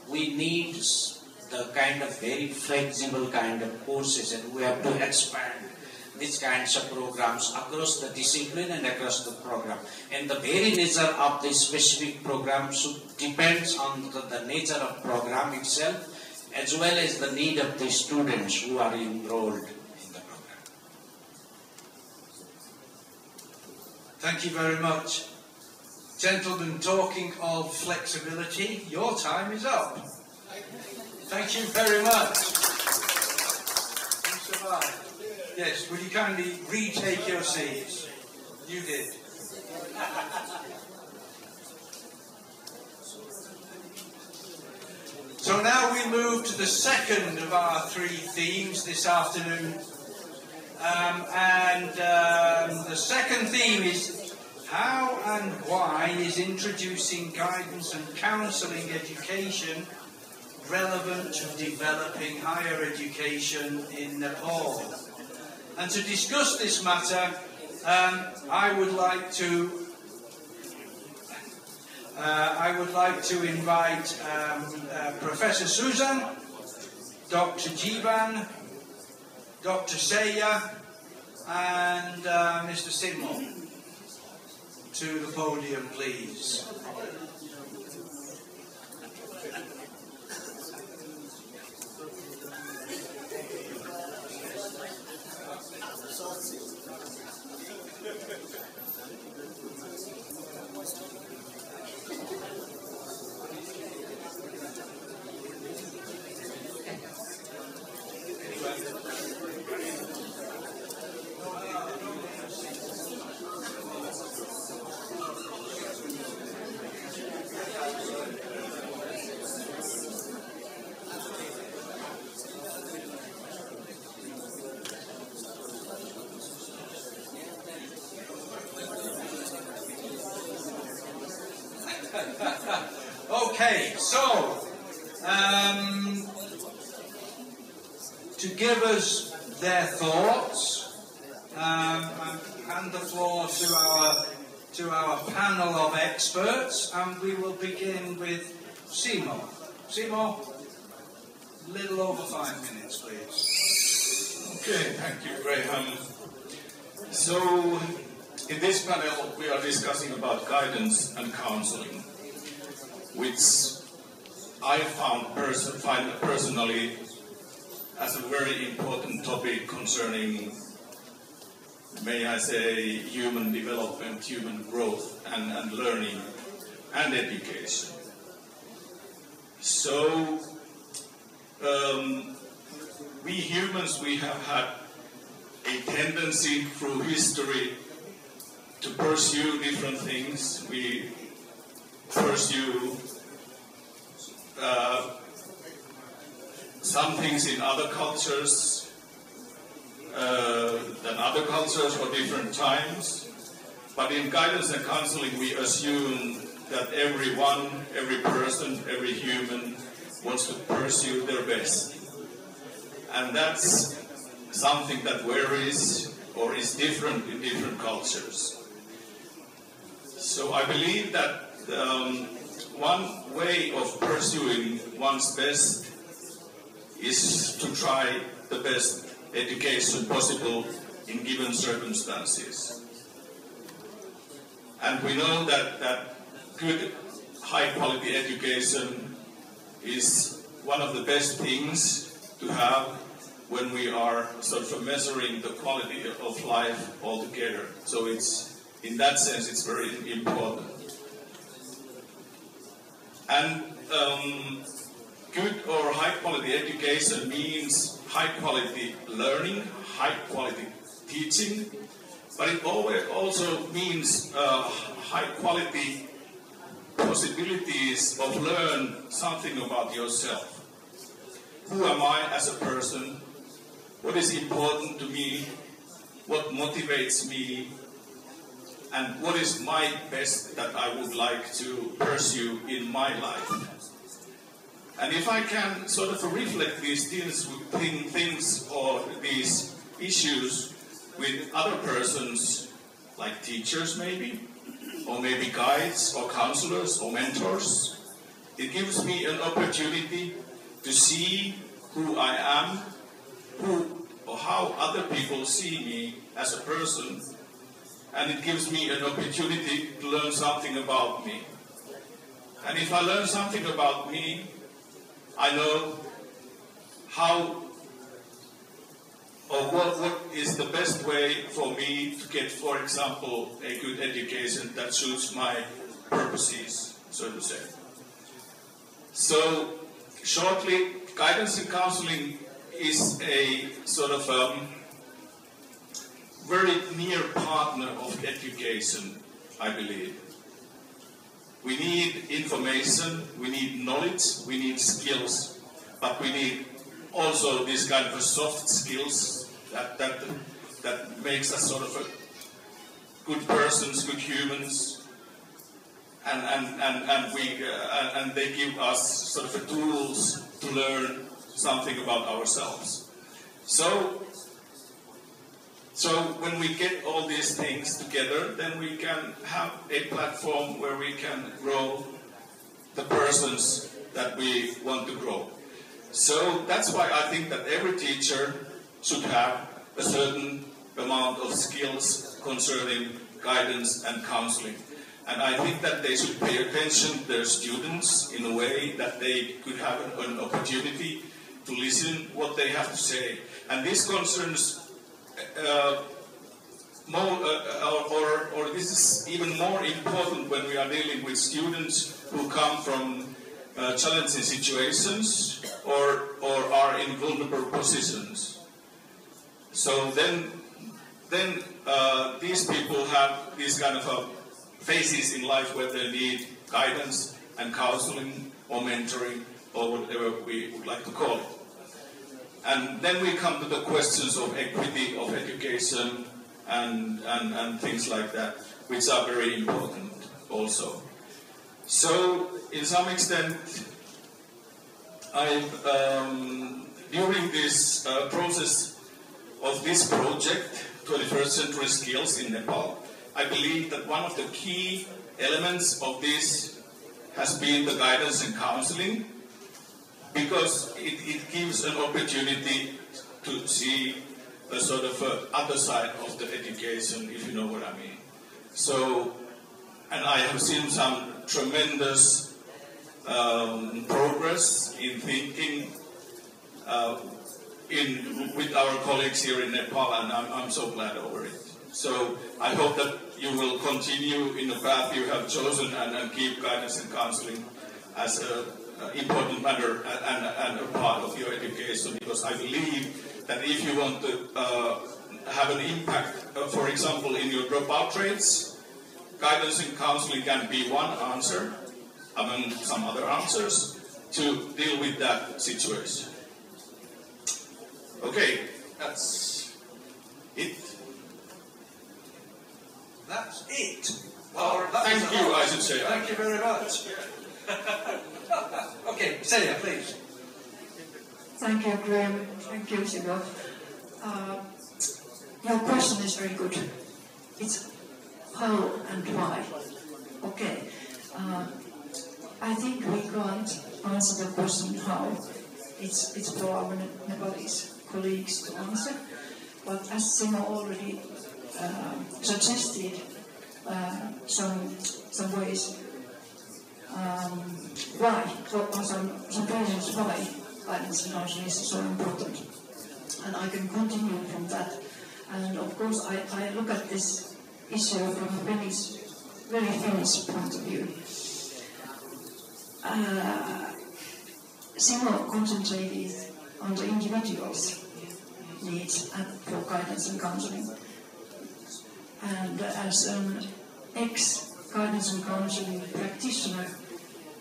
we need the kind of very flexible kind of courses, and we have to expand these kinds of programs across the discipline and across the program. And the very nature of the specific program depends on the nature of program itself, as well as the need of the students who are enrolled in the program. Thank you very much. Gentlemen, talking of flexibility, your time is up. Thank you very much. You survived. Yes, would you kindly retake your seats? You did. So now we move to the second of our three themes this afternoon. The second theme is how and why is introducing guidance and counselling education relevant to developing higher education in Nepal? And to discuss this matter, I would like to invite Professor Susan, Dr. Jivan, Dr. Seya, and Mr. Sinmo to the podium, please. Okay, so to give us their thoughts, I hand the floor to our panel of experts, and we will begin with Simo. Simo, little over 5 minutes, please. Okay, thank you, Graham. So, in this panel, we are discussing about guidance and counseling, which I find personally as a very important topic concerning, may I say, human development, human growth, and learning and education. So, we humans, we have had a tendency through history to pursue different things. We pursue some things in other cultures than other cultures or different times. But in guidance and counseling, we assume that everyone, every person, every human wants to pursue their best. And that's something that varies or is different in different cultures. So I believe that one way of pursuing one's best is to try the best education possible in given circumstances. And we know that good, high-quality education is one of the best things to have when we are sort of measuring the quality of life altogether. So it's, in that sense, it's very important. And good or high-quality education means high-quality learning, high-quality teaching, but it also means high-quality possibilities of learn something about yourself. Who am I as a person? What is important to me? What motivates me? And what is my best that I would like to pursue in my life? And if I can sort of reflect these things or these issues with other persons, like teachers maybe, or maybe guides or counselors or mentors, it gives me an opportunity to see who I am, who or how other people see me as a person, and it gives me an opportunity to learn something about me. And if I learn something about me, I know how or what is the best way for me to get, for example, a good education that suits my purposes, so to say. So, shortly, guidance and counseling is a sort of very near partner of education, I believe. We need information, we need knowledge, we need skills, but we need also these kind of soft skills that makes us sort of a good persons, good humans, and they give us sort of tools to learn something about ourselves. So when we get all these things together, then we can have a platform where we can grow the persons that we want to grow. So that's why I think that every teacher should have a certain amount of skills concerning guidance and counseling. And I think that they should pay attention to their students in a way that they could have an opportunity to listen what they have to say. And this concerns or this is even more important when we are dealing with students who come from challenging situations or are in vulnerable positions. So then these people have these kind of phases in life where they need guidance and counseling or mentoring or whatever we would like to call it. And then we come to the questions of equity of education and things like that, which are very important also. So, in some extent, during this process of this project, 21st Century Skills in Nepal, I believe that one of the key elements of this has been the guidance and counseling, because it gives an opportunity to see a sort of other side of the education, if you know what I mean. So, and I have seen some tremendous progress in thinking with our colleagues here in Nepal, and I'm so glad over it. So I hope that you will continue in the path you have chosen and keep guidance and counseling as an important matter and a part of your education, because I believe that if you want to have an impact, for example, in your dropout rates, guidance and counseling can be one answer among some other answers to deal with that situation. Okay, that's it. That's it. Thank you, I should say. Thank you very much. Okay, Celia, please. Thank you, Graham. Thank you, Sigo. Your question is very good. It's how and why. Okay. I think we can't answer the question how. It's for our Nepalese colleagues to answer. But as Simo already suggested, some ways why, or some reasons why guidance and counseling is so important. And I can continue from that. And of course, I look at this issue from a very Finnish point of view. Simo concentrated on the individual's needs for guidance and counseling. And as an ex-guidance and counseling practitioner,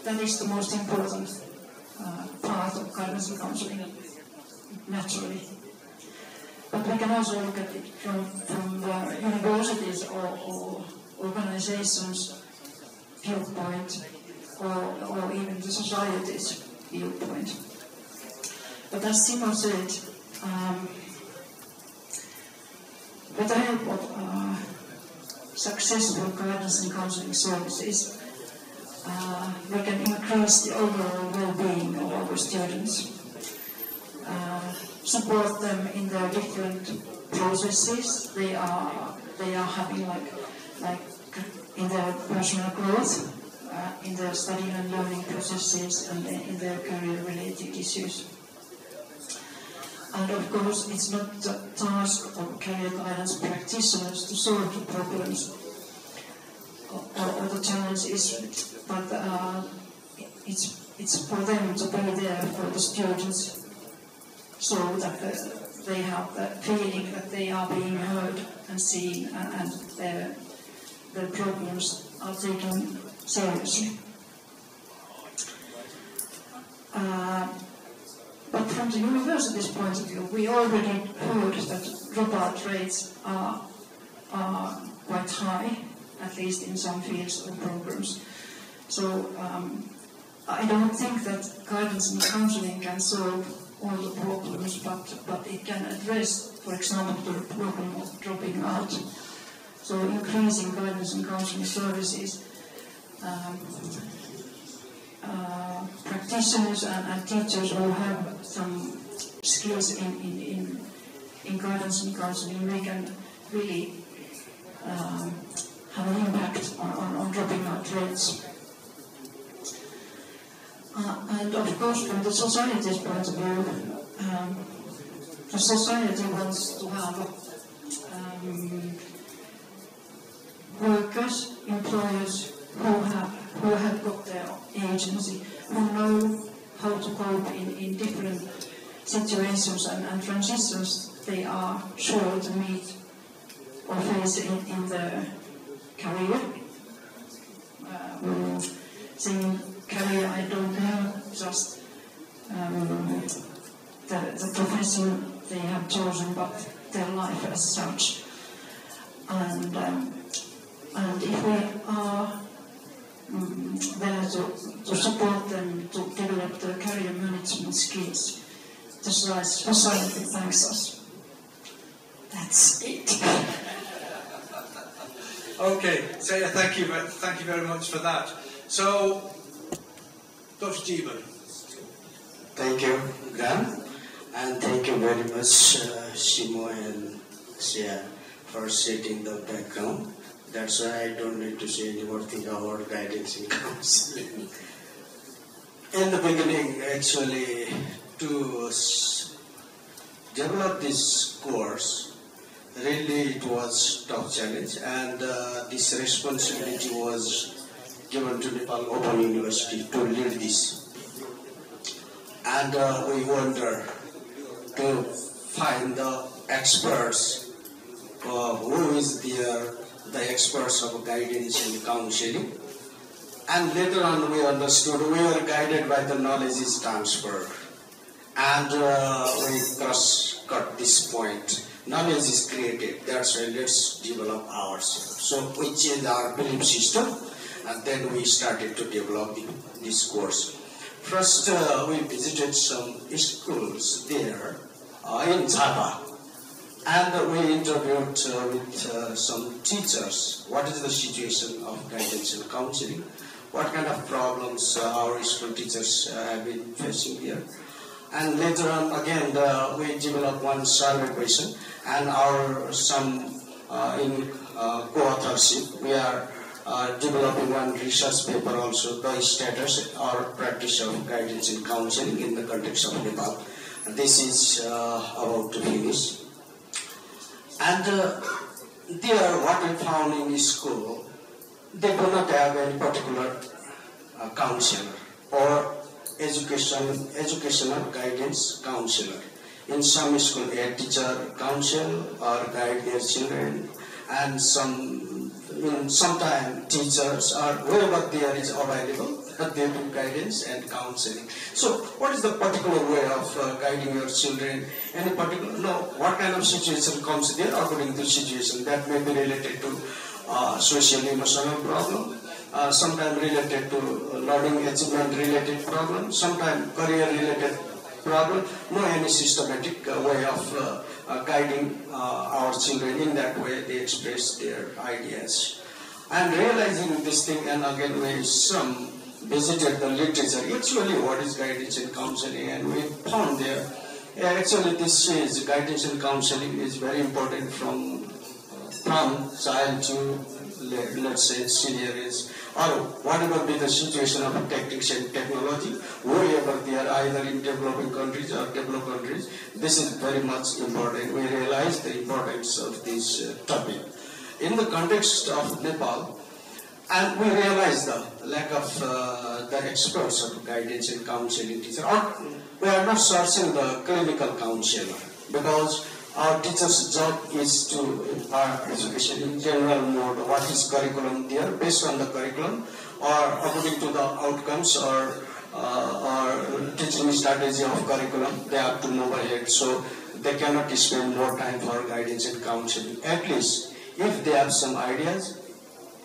that is the most important part of guidance and counseling, naturally. But we can also look at it from the universities or organizations' viewpoint, or even the society's viewpoint. But as Simo said, with the help of successful guidance and counseling services, we can increase the overall well-being of our students, support them in their different processes they are having, like in their personal growth, in their study and learning processes, and in their career-related issues. And of course, it's not the task of career guidance practitioners to solve the problems or the challenge is, but it's for them to be there for the students, so that they have the feeling that they are being heard and seen, and their problems are taken seriously. But from the university's point of view, we already heard that dropout rates are quite high, at least in some fields or programs. So I don't think that guidance and counseling can solve all the problems, but it can address, for example, the problem of dropping out. So increasing guidance and counseling services, practitioners and teachers who have some skills in guidance and counseling, we can really have an impact on dropping out rates. And of course, from the society's point of view, the society wants to have workers, employers who have got their agency, who know how to cope in different situations and transitions they are sure to meet or face in their career. Saying career, I don't know just the profession they have chosen, but their life as such. And if we are there to support them to develop their career management skills, the society thanks us. That's it. Okay, Saya, thank you very much for that. So, Dr. Jeevan. Thank you, Graham, and thank you very much, Shimo and Sia, for setting the background. That's why I don't need to say any more thing about guidance and counseling. In the beginning, actually, to develop this course, really it was a tough challenge, and this responsibility was given to Nepal Open University to lead this. And we wonder to find the experts who is there, the experts of guidance and counseling. And later on we understood we were guided by the knowledge is transferred. And we got this point. Knowledge is created, that's why let's develop ours. So we changed our belief system, and then we started to develop this course. First, we visited some schools there in Java, and we interviewed with some teachers. What is the situation of guidance and counseling? What kind of problems our school teachers have been facing here? And later on, again, we developed one survey question, and in co-authorship, we are developing one research paper also, the status or practice of guidance and counseling in the context of Nepal. And this is about to finish. And there, what we found in school, they do not have any particular counselor or educational guidance counselor. In some school, a teacher counsel or guide their children, and sometimes teachers or wherever there is available, they do guidance and counseling. So, what is the particular way of guiding your children? Any particular, no, what kind of situation comes there according to situation that may be related to social emotional problem, sometimes related to learning achievement related problem, sometimes career related problem. No any systematic way of guiding our children. In that way they express their ideas. And realizing this thing, and again we visited the literature, actually what is guidance and counseling, and we found there, actually this is guidance and counseling is very important from child to, let's say, senior age, or whatever be the situation of tactics and technology, wherever they are, either in developing countries or developed countries. This is very much important. We realize the importance of this topic. In the context of Nepal, And we realize the lack of the experts of guidance and counseling teacher. Or we are not searching the clinical counselor, because our teacher's job is to impart education in general mode. What is curriculum there, based on the curriculum or according to the outcomes or teaching strategy of curriculum, they have to move ahead. So they cannot spend more time for guidance and counseling. At least if they have some ideas,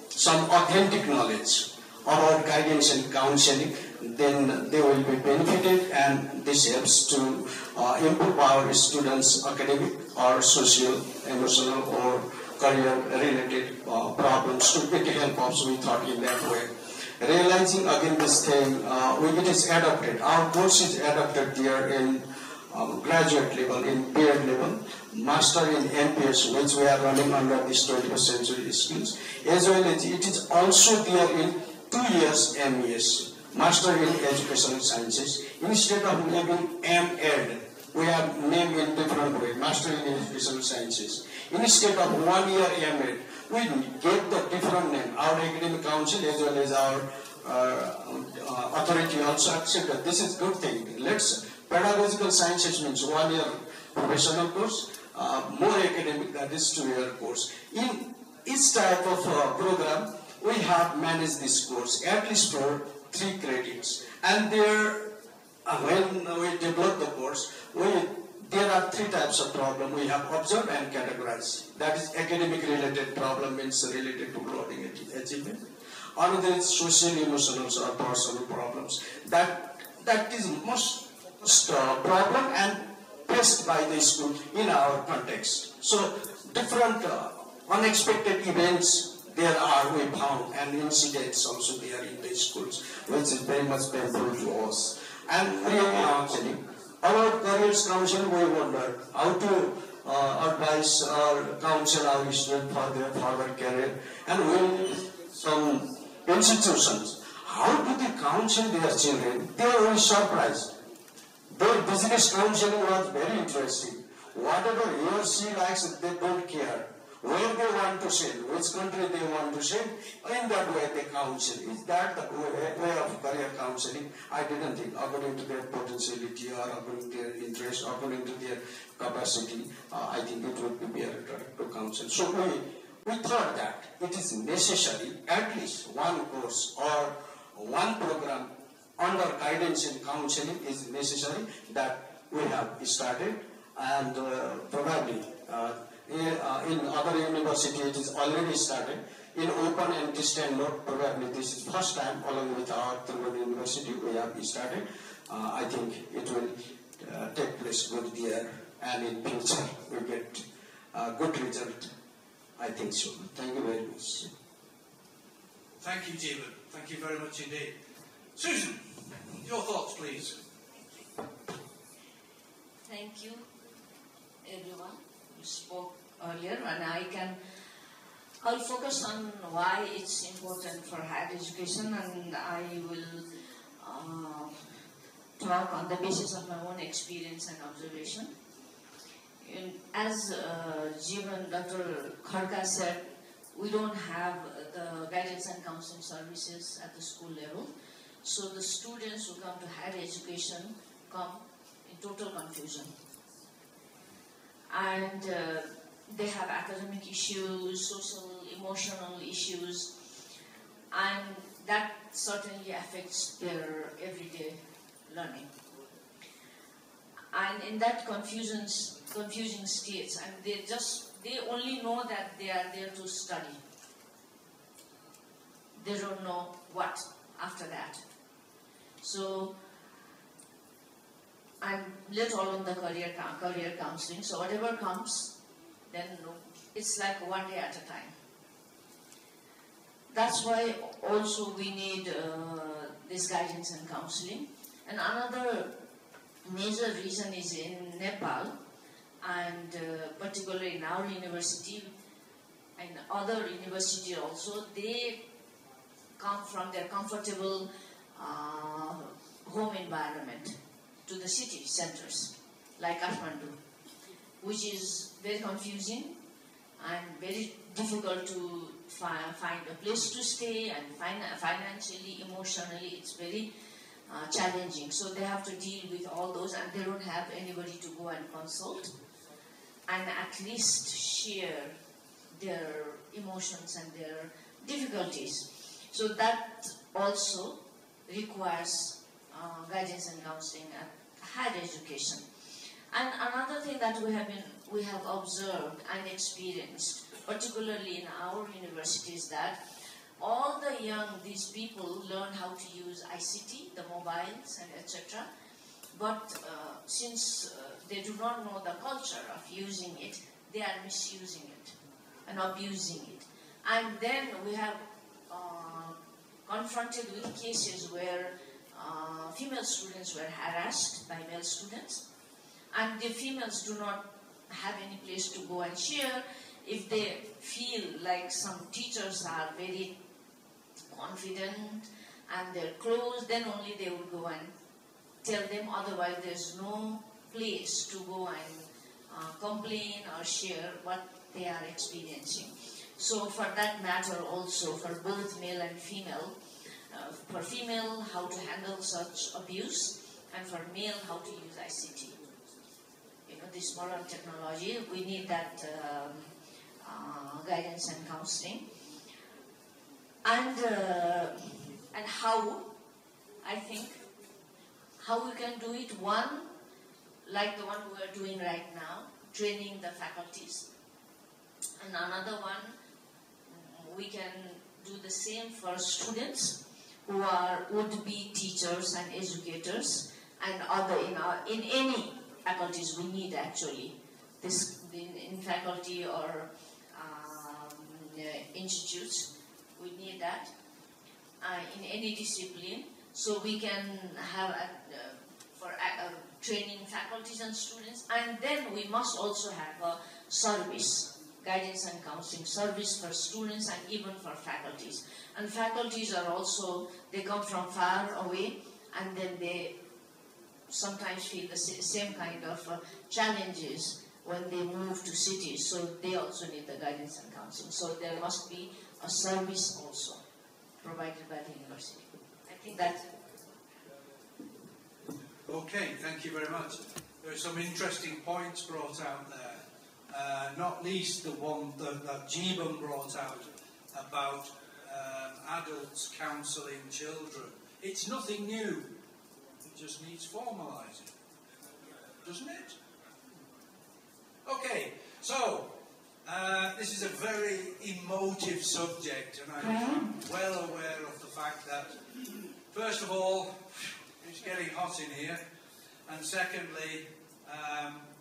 some authentic knowledge about guidance and counseling, then they will be benefited, and this helps to improve our students' academic or social, emotional or career-related problems. To make help us, we thought in that way. Realizing again this thing, it is adapted. Our course is adapted there in graduate level, in PED level, master in MPS, which we are running under this 21st century skills, as well as it is also there in 2 years MES, Master in Educational Sciences. Instead of naming MEd, we have named in different way, Master in Educational Sciences. Instead of 1 year MEd, we get the different name. Our academic council as well as our authority also accept that this is good thing. Pedagogical Sciences means 1 year professional course, more academic, that is 2 year course. In each type of program, we have managed this course at least for 3 credits. And there, when we develop the course, there are 3 types of problem. We have observe and categorize. That is academic related problem, means related to learning achievement. Another is social, emotional or personal problems. That is most problem and faced by the school in our context. So different unexpected events there are, we found, and incidents also there in the schools, which is very much painful to us. And career counseling. About careers counseling, we wonder how to advise or counsel our students for their forward career. And when some institutions, how do they counsel their children? They are very surprised. Their business counseling was very interesting. Whatever he or she likes, they don't care. Where they want to sell, which country they want to sell, in that way they counsel. Is that the way of career counseling? I didn't think, according to their potentiality or according to their interest, according to their capacity, I think it would be better to counsel. So we thought that it is necessary, at least one course or one program under guidance and counseling is necessary, that we have started, and probably in other universities it is already started. In open and distant mode, probably this is first time along with our Trivandrum University we have started. I think it will take place good there, and in future we get good result. I think so. Thank you very much. Thank you, Jeevan. Thank you very much indeed. Susan, your thoughts, please. Thank you, everyone who spoke earlier, and I'll focus on why it's important for higher education, and I will talk on the basis of my own experience and observation. As Jeevan, Dr. Kharka said, we don't have the guidance and counseling services at the school level. So the students who come to higher education come in total confusion. And they have academic issues, social, emotional issues, and that certainly affects their everyday learning. And in that confusing states, and they only know that they are there to study. They don't know what after that. So I'm let alone the career counseling. So whatever comes, then it's like one day at a time. That's why also we need this guidance and counseling. And another major reason is in Nepal, and particularly in our university and other university also, they come from their comfortable home environment to the city centers like Kathmandu, which is very confusing, and very difficult to find a place to stay, and financially, emotionally, it's very challenging. So they have to deal with all those, and they don't have anybody to go and consult and at least share their emotions and their difficulties. So that also requires guidance and counseling at higher education. And another thing that we have observed and experienced, particularly in our universities, that all the these people learn how to use ICT, the mobiles and etc. But since they do not know the culture of using it, they are misusing it and abusing it. And then we have confronted with cases where female students were harassed by male students, and the females do not have any place to go and share. If they feel like some teachers are very confident and they're close, then only they will go and tell them. Otherwise, there's no place to go and complain or share what they are experiencing. So for that matter also, for both male and female, for female, how to handle such abuse, and for male, how to use ICT. You know, this modern technology, we need that guidance and counseling. And how, I think, how we can do it, one, like the one we are doing right now, training the faculties. And another one, we can do the same for students who would be teachers and educators, and other in any faculties we need actually this in faculty or institutes, we need that in any discipline, so we can have for training faculties and students. And then we must also have a service, guidance and counseling service for students and even for faculties. And faculties are also, they come from far away, and then they sometimes feel the same kind of challenges when they move to cities, so they also need the guidance and counseling. So there must be a service also provided by the university. I think that. Okay, thank you very much. There are some interesting points brought out there, not least the one that Jeevan brought out about adults counselling children. It's nothing new. It just needs formalising, doesn't it? Okay, so this is a very emotive subject, and I'm well aware of the fact that, first of all, it's getting hot in here, and secondly,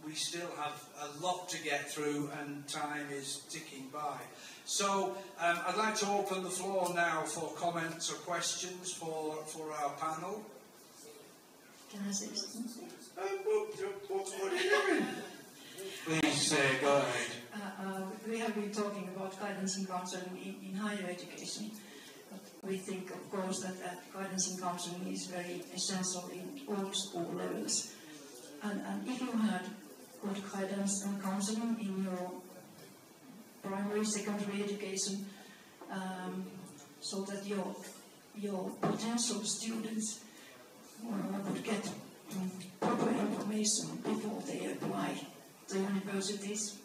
we still have a lot to get through and time is ticking by. So I'd like to open the floor now for comments or questions for our panel. Can I say something? What are you doing? Please go ahead. We have been talking about guidance and counseling in higher education. We think, of course, that guidance and counseling is very essential in all school levels. And if you had good guidance and counseling in your primary, secondary education, so that your potential students would get proper information before they apply to universities,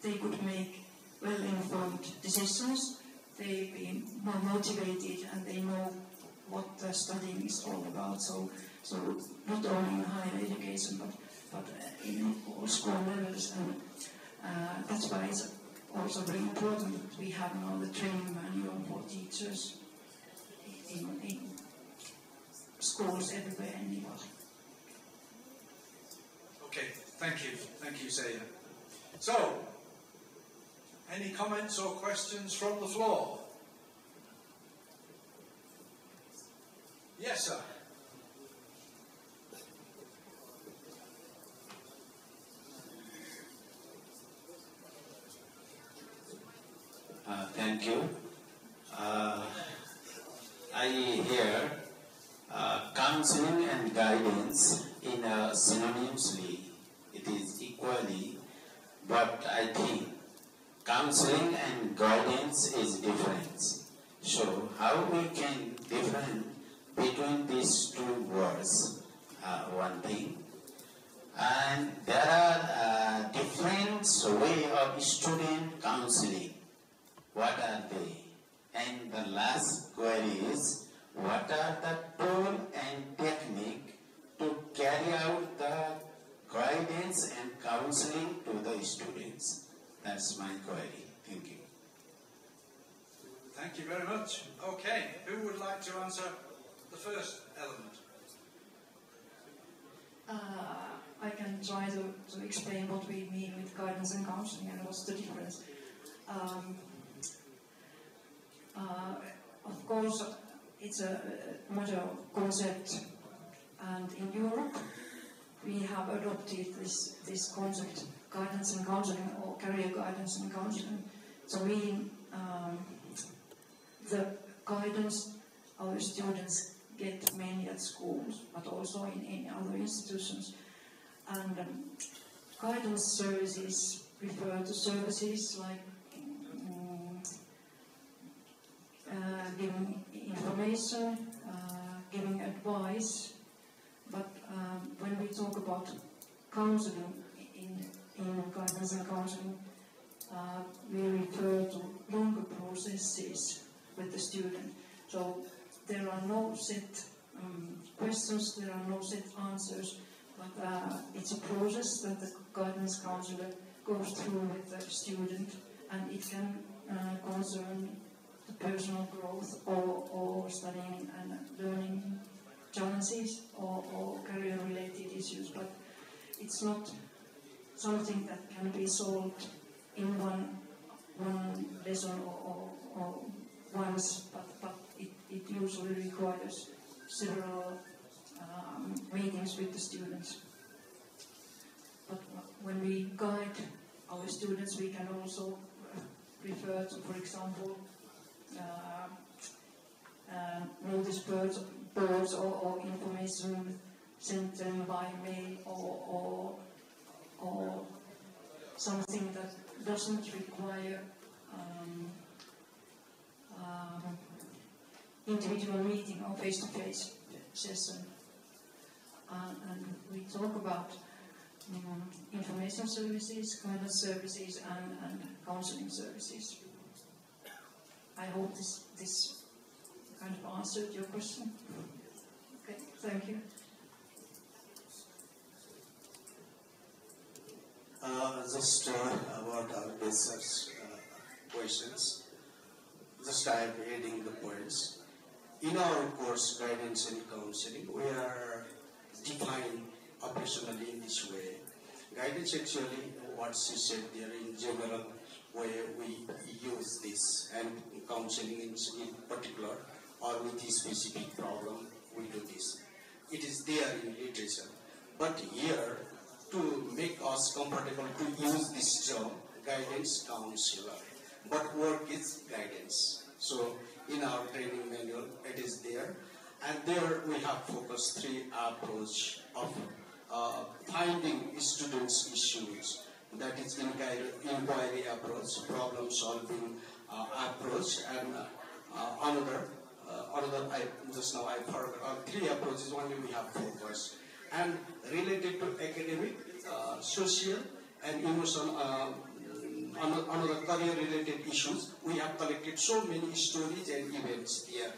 they could make well-informed decisions. They be more motivated and they know what the studying is all about. So not only in higher education, but in all school levels. And that's why it's also very important that we have now the training manual for teachers in schools everywhere anyway. Okay, thank you, Saya. So, any comments or questions from the floor? Yes, sir. Thank you. I hear counseling and guidance in synonymously. It is equally, but I think counseling and guidance is different. So how we can different between these two words, one thing. And there are different way of student counseling. What are they? And the last query is, what are the tool and technique to carry out the guidance and counseling to the students? That's my query. Thank you. Thank you very much. Okay, who would like to answer the first element? I can try to explain what we mean with guidance and counseling and what's the difference. Of course, it's a matter of concept, and in Europe we have adopted this concept, guidance and counseling, or career guidance and counseling. So the guidance our students get mainly at schools, but also in other institutions. And guidance services refer to services like giving information, giving advice. But when we talk about counseling in guidance and counseling, we refer to longer processes with the student. So there are no set questions, there are no set answers, but it's a process that the guidance counselor goes through with the student, and it can concern the personal growth or studying and learning challenges or career-related issues, but it's not something that can be solved in one lesson or once, but it usually requires several meetings with the students. But when we guide our students, we can also refer to, for example, notice boards or information sent them by mail or something that doesn't require individual meeting or face-to-face session. And we talk about information services, guidance services, and counseling services. I hope this kind of answered your question. Okay, thank you. Just about our research questions, just I am adding the points. In our course, Guidance and Counseling, we are defined operationally in this way. Guidance actually, what she said there in general way we use this, and counseling in particular, or with this specific problem, we do this. It is there in literature. But here, to make us comfortable to use this term, guidance counselor. But work is guidance. So in our training manual, it is there. And there we have focused 3 approach of finding students' issues. That is inquiry approach, problem solving approach, and another just now I forgot, 3 approaches only we have focused. And related to academic, social, and emotional, another career-related issues, we have collected so many stories and events here.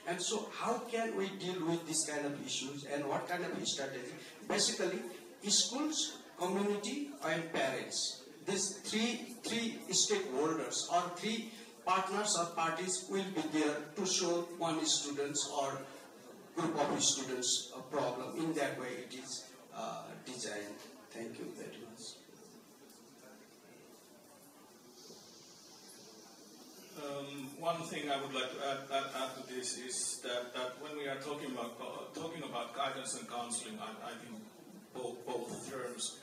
And so how can we deal with this kind of issues, and what kind of strategy? Basically, schools, community, and parents. These three stakeholders or 3 partners or parties will be there to solve one student's or group of students a problem. In that way it is designed. Thank you very much. One thing I would like to add to this is that when we are talking about guidance and counseling, I think both terms,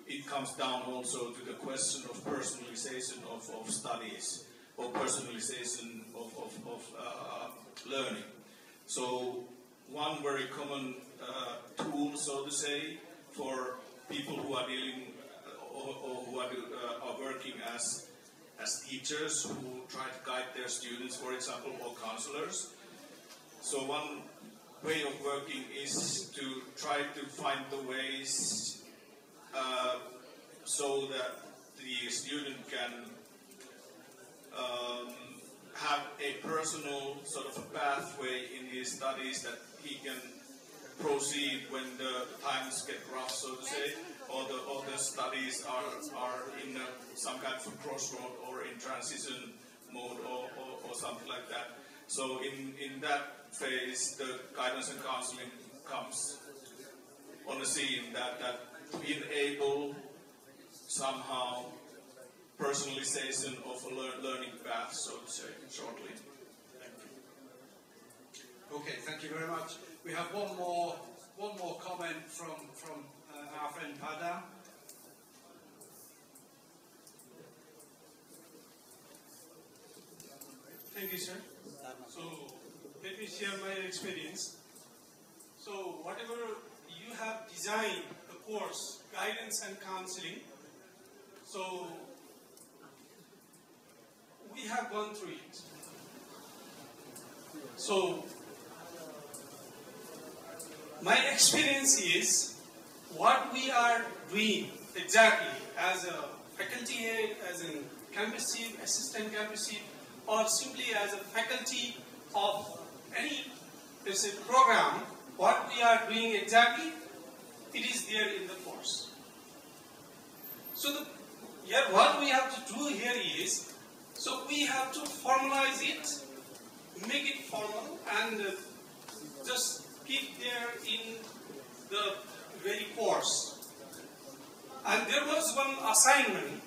it comes down also to the question of personalization of studies or personalization of learning. So one very common tool, so to say, for people who are dealing or who are working as teachers who try to guide their students, for example, or counselors. So one way of working is to try to find the ways so that the student can have a personal sort of a pathway in his studies, that he can proceed when the times get rough, so to say, or the studies are in some kind of a crossroad or in transition mode or something like that. So in that phase, the guidance and counseling comes on the scene, that to enable somehow personalization of a learning path, so to say, shortly. Thank you. Okay, thank you very much. We have one more comment from our friend Padam. Thank you, sir. So, let me share my experience. So, whatever you have designed the course, guidance and counseling, so we have gone through it. So, my experience is what we are doing exactly as a faculty head, as a campus chief, assistant campus chief, or simply as a faculty of any, let's say, program, what we are doing exactly, it is there in the course. So what we have to do here is, so we have to formalize it, make it formal, and just keep there in the very course. And there was one assignment.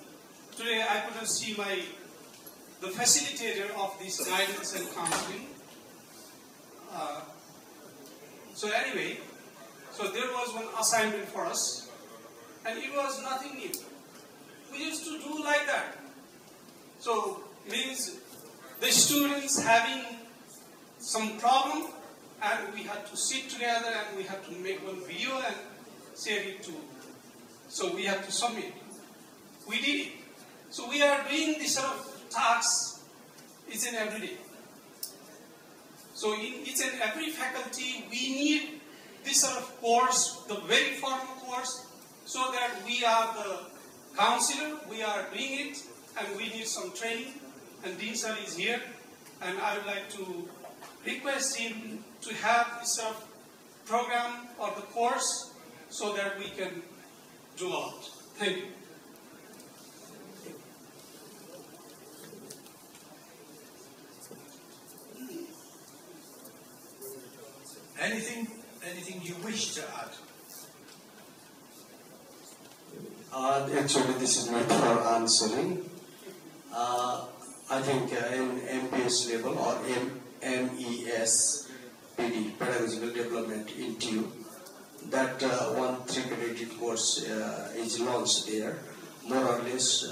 Today I couldn't see the facilitator of this guidance and counseling. So anyway, so there was one assignment for us, and it was nothing new. We used to do like that. So means the students having some problem, and we had to sit together and we had to make one video and share it to. So we have to submit. We did it. So we are doing this sort of tasks each and every day. So in each and every faculty, we need this sort of course, the very formal course, so that we are the counselor, we are doing it, and we need some training. And Dean Sir is here, and I would like to request him to have this sort of program or the course so that we can do a lot. Thank you. Anything you wish to add? Actually, this is not for answering. I think in MPS level or MES PD, Pedagogical Development Institute, that one 3-credit course is launched there. More or less,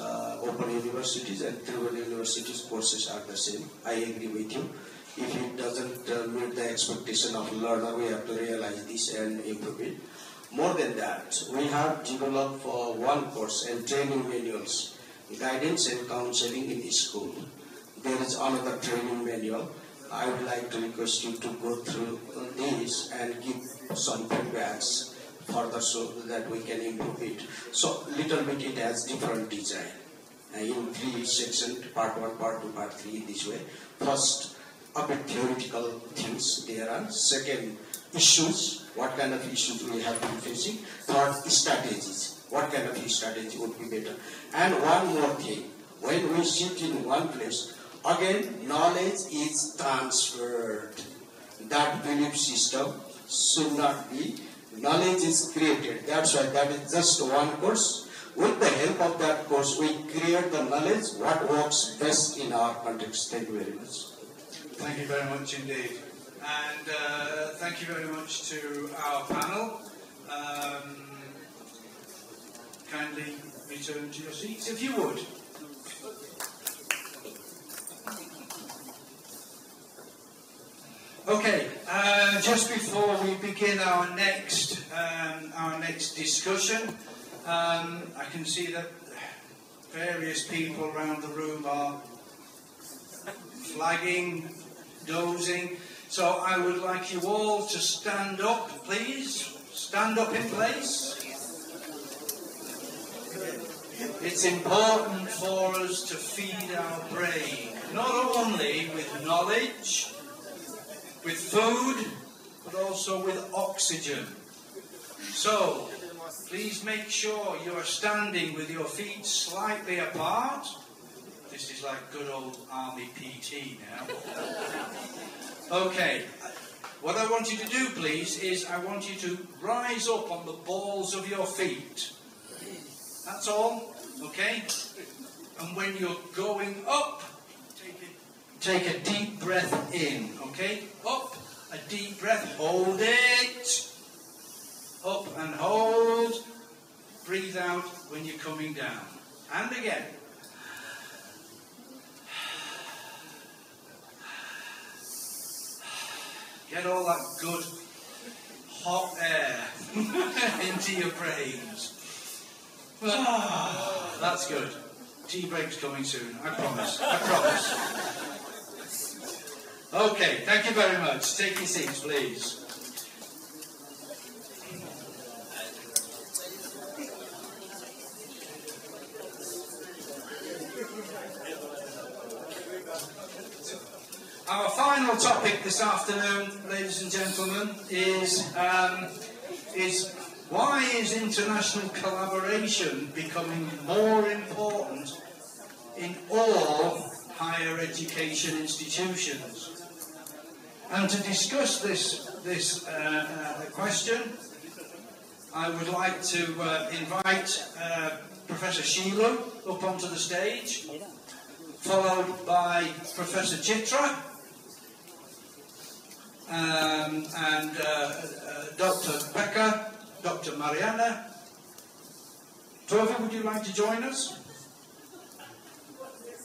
Open Universities and Tribal Universities courses are the same. I agree with you. If it doesn't meet the expectation of learner, we have to realize this and improve it. More than that, we have developed one course and training manuals, guidance and counseling in school. There is another training manual. I would like to request you to go through this and give some feedbacks further so that we can improve it. So little bit it has different design in 3 sections, part 1, part 2, part 3 in this way. First, a bit theoretical things there are. Second, issues, what kind of issues we have been facing. Third, strategies, what kind of strategy would be better. And one more thing, when we sit in one place, again, knowledge is transferred. That belief system should not be. Knowledge is created. That's why that is just one course. With the help of that course, we create the knowledge, what works best in our context. Thank you very much. Thank you very much indeed. And thank you very much to our panel. Kindly return to your seats if you would. Okay, just before we begin our next discussion, I can see that various people around the room are flagging, dozing. So I would like you all to stand up, please. Stand up in place. It's important for us to feed our brain, not only with knowledge, with food, but also with oxygen. So, please make sure you are standing with your feet slightly apart. This is like good old army PT now. Okay, what I want you to do, please, is I want you to rise up on the balls of your feet. That's all, okay? And when you're going up, take a deep breath in, okay? Up, a deep breath, hold it. Up and hold. Breathe out when you're coming down. And again. Get all that good hot air into your brains. That's good. Tea break's coming soon, I promise. I promise. Okay, thank you very much. Take your seats, please. Our final topic this afternoon, ladies and gentlemen, is why is international collaboration becoming more important in all higher education institutions? And to discuss this question, I would like to invite Professor Sheila up onto the stage, followed by Professor Chitra, and Dr. Pekka, Dr. Mariana. Tove, would you like to join us?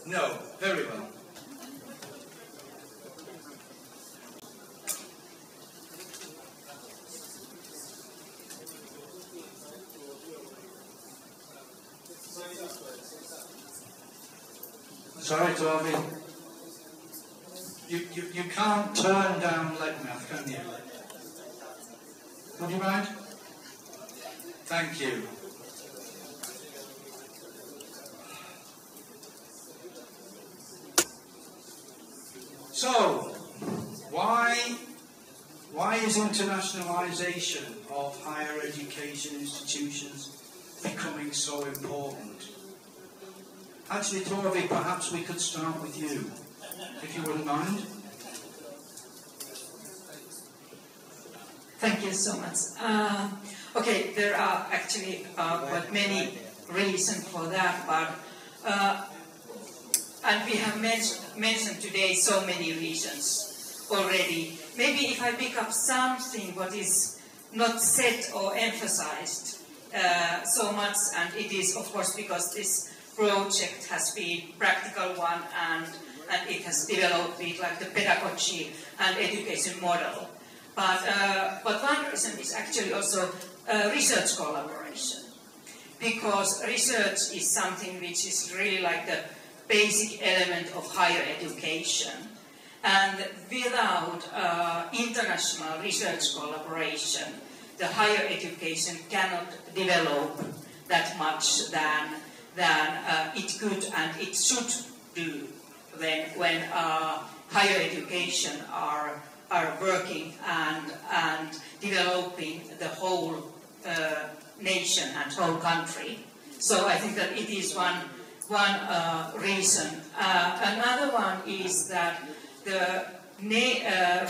No, very well. Sorry, Tove. You can't turn down lead math, can you? Would you mind? Thank you. So, why is internationalization of higher education institutions becoming so important? Actually, Tove, perhaps we could start with you, if you wouldn't mind. Thank you so much. Okay, there are actually quite many reasons for that, but and we have mentioned today so many reasons already. Maybe if I pick up something what is not said or emphasized so much, and it is of course because this project has been practical one and it has developed it like the pedagogy and education model. But one reason is actually also research collaboration, because research is something which is really like the basic element of higher education, and without international research collaboration, the higher education cannot develop that much than it could and it should do when higher education are working and developing the whole nation and whole country. So I think that it is one reason. Another one is that the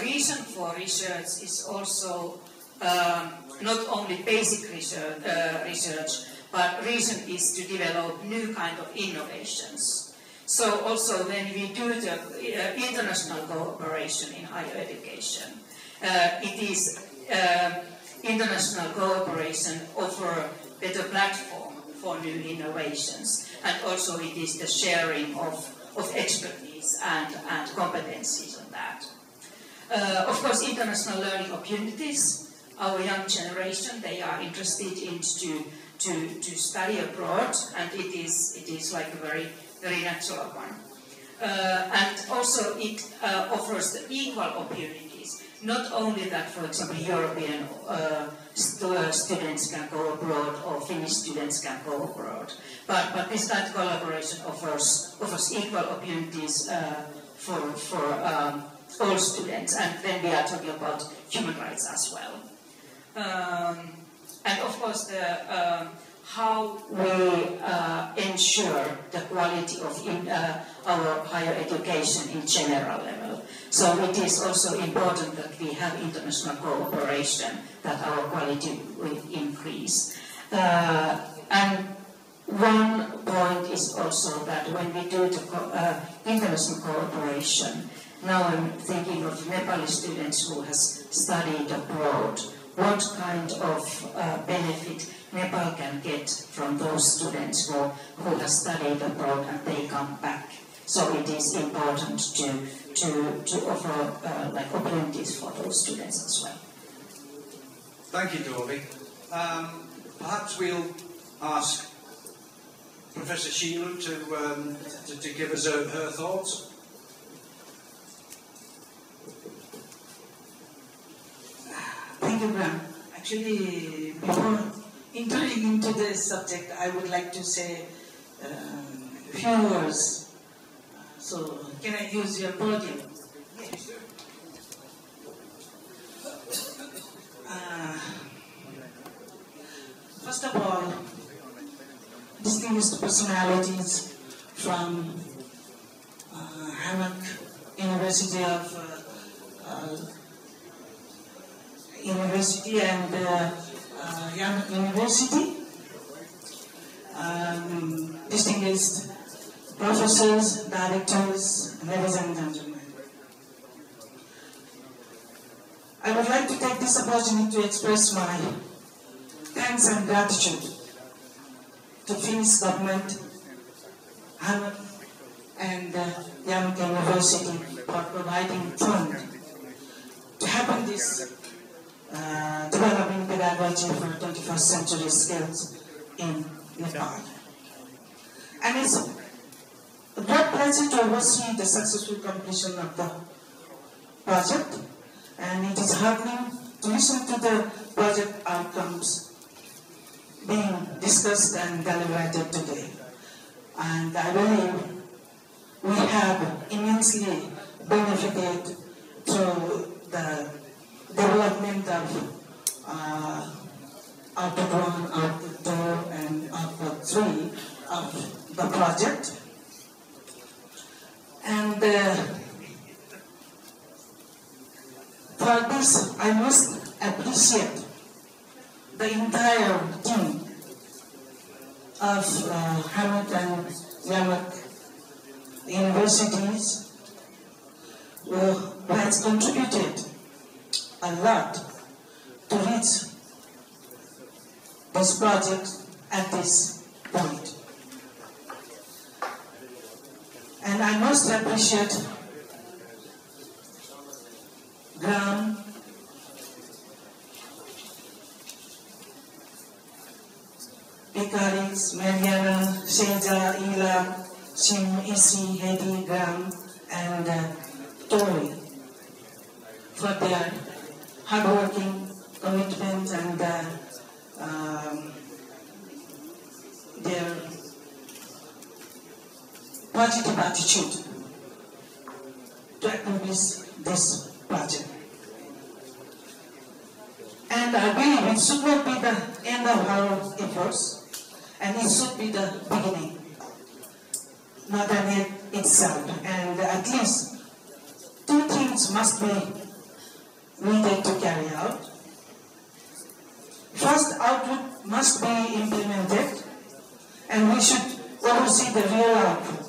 reason for research is also not only basic research, but reason is to develop new kind of innovations. So also when we do the international cooperation in higher education, it is international cooperation offer better platform for new innovations, and also it is the sharing of expertise and competencies on that. Of course, international learning opportunities. Our young generation, they are interested in to study abroad, and it is it is like a very, very natural one. And also it offers the equal opportunities. Not only that, for example, European students can go abroad or Finnish students can go abroad, but this kind of collaboration offers equal opportunities for all students, and then we are talking about human rights as well. And of course, how we ensure the quality of our higher education in general level. So it is also important that we have international cooperation, that our quality will increase. And one point is also that when we do the international cooperation, now I'm thinking of Nepali students who has studied abroad, what kind of benefit Nepal can get from those students who have studied abroad and they come back. So it is important to offer like opportunities for those students as well. Thank you, Dorby. Perhaps we'll ask Professor Sheila to give us her thoughts. Thank you, Graham. Actually, before entering into this subject, I would like to say a few words. So, can I use your podium? Yes. First of all, distinguished personalities from Hammock University and Hammock University, distinguished professors, directors, ladies and gentlemen. I would like to take this opportunity to express my thanks and gratitude to Finnish government, Hammock and Hammock University for providing fund to happen this developing pedagogy for 21st century skills in Nepal. And it's a great pleasure to oversee the successful completion of the project, and it is heartening to listen to the project outcomes being discussed and deliberated today. And I believe we have immensely benefited through the development of Output 1, Output 2, and Output 3 of the project. And for this, I must appreciate the entire team of Hammock and Hammock universities who has contributed a lot to reach this project at this point. And I must appreciate Graham, Pikaris, Mariana, Seja, Ila, Sim, Isi, Hedi, Graham, and Tori for their hardworking commitment and their positive attitude to accomplish this project. And I believe it should not be the end of our efforts, and it should be the beginning, not an end itself. And at least two things must be needed to carry out. First, output must be implemented, and we should oversee the real output,